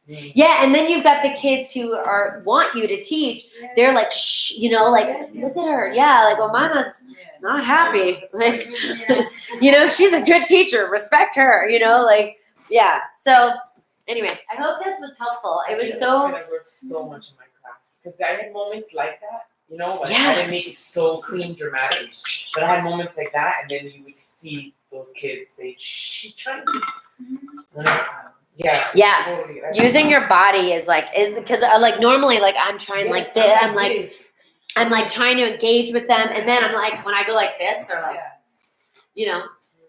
Yeah, and then you've got the kids who want you to teach. They're like, shh, you know, like, look at her. Yeah, like, well, Mama's not happy. Like, you know, she's a good teacher. Respect her, you know, like, yeah. So anyway, I hope this was helpful. It was so. I worked so much in my class because I had moments like that, you know, like Yeah. I didn't make it so clean, dramatic, but I had moments like that, and then you would see those kids say, she's trying to. Yeah. Yeah. Totally. Using your body is like, because like normally, like I'm trying like this. I'm like trying to engage with them, and then I'm like, when I go like this, they're like, you know.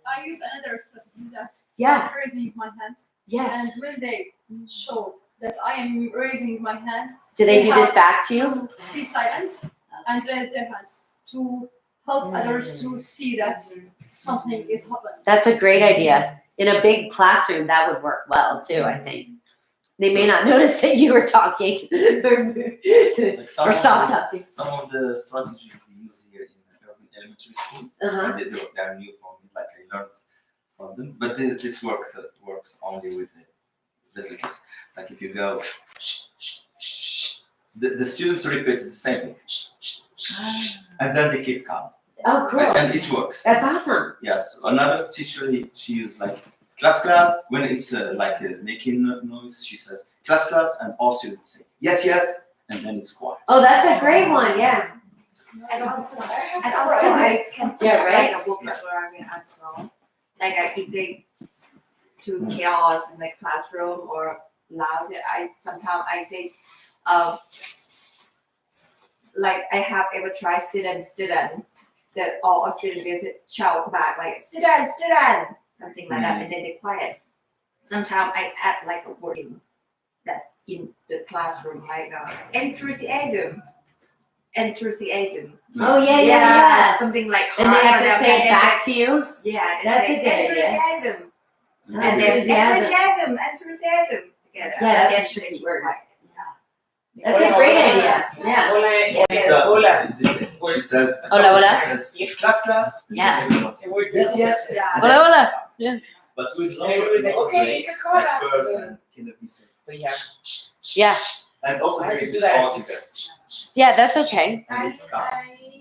I use another strategy that Yeah. I'm raising my hand. Yes. And when they show that I am raising my hand, Do they do this back to you? be silent and raise their hands to help others to see that something is happening. That's a great idea. In a big classroom, that would work well too, I think. They may not notice that you were talking Like or stop talking. Some of the strategies we use here in Irving Elementary School, Uh-huh. they are new for me, like I learned from them. But this works only with the little kids. Like if you go, shh, shh, shh, shh, the students repeat the same thing, shh, shh, shh, and then they keep calm. Oh, cool. And it works. That's awesome. Yes, another teacher, she used like class, when it's making noise, she says class, and all students say yes, and then it's quiet. Oh, that's a great one. Yeah. And also I can teach Yeah, right. like a vocabulary as well. Like if they too chaos in the classroom or loud, sometimes I say, like I have ever tried students that all students shout back like student, something like that, and then they quiet. Sometimes I add like a wording that in the classroom like enthusiasm. Oh, yeah. Something like And they have to hard, say it and back to you? Yeah, That's say a good idea. enthusiasm. Oh, And then enthusiasm. enthusiasm together. Yeah, that's And a tricky then word. quiet. That's a great idea. Yeah. Hola. Yes. Hola. She says, Hola. She says, class. Yeah. Everyone says, yes. Yeah. And Hola, then hola. it's calm. Yeah. But with And lots of everybody's like, okay, breaks, it's a cola. like first and kindergarten. But yeah. Yeah. And also I have very to do that. all together. Yeah, that's okay. And it's calm.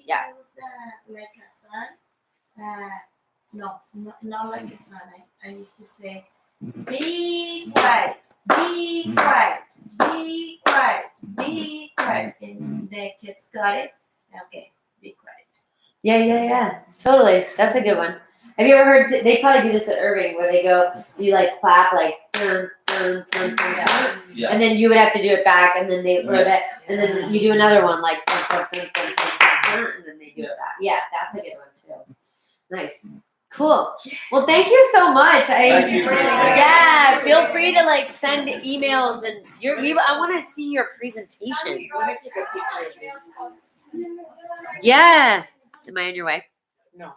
Yeah. use the like a son. No, not like a son. I used to say, be quiet. be quiet, be quiet, be quiet. And the kids got it. Okay, be quiet. Yeah. Totally. That's a good one. Have you ever heard? They probably do this at Irving, where they go, you like clap like, dun, dun, dun, dun, dun, Yeah. and then you would have to do it back, and then they, or Yes. that, and then you do another one like, dun, dun, dun, dun, dun, dun, dun, and then they do it back. Yeah, that's a good one too. Nice. Cool. Well, thank you so much. Thank you, Christy. Yeah, feel free to like send emails, and I want to see your presentation. Let me take a picture of this. Yeah. Am I in your way? No.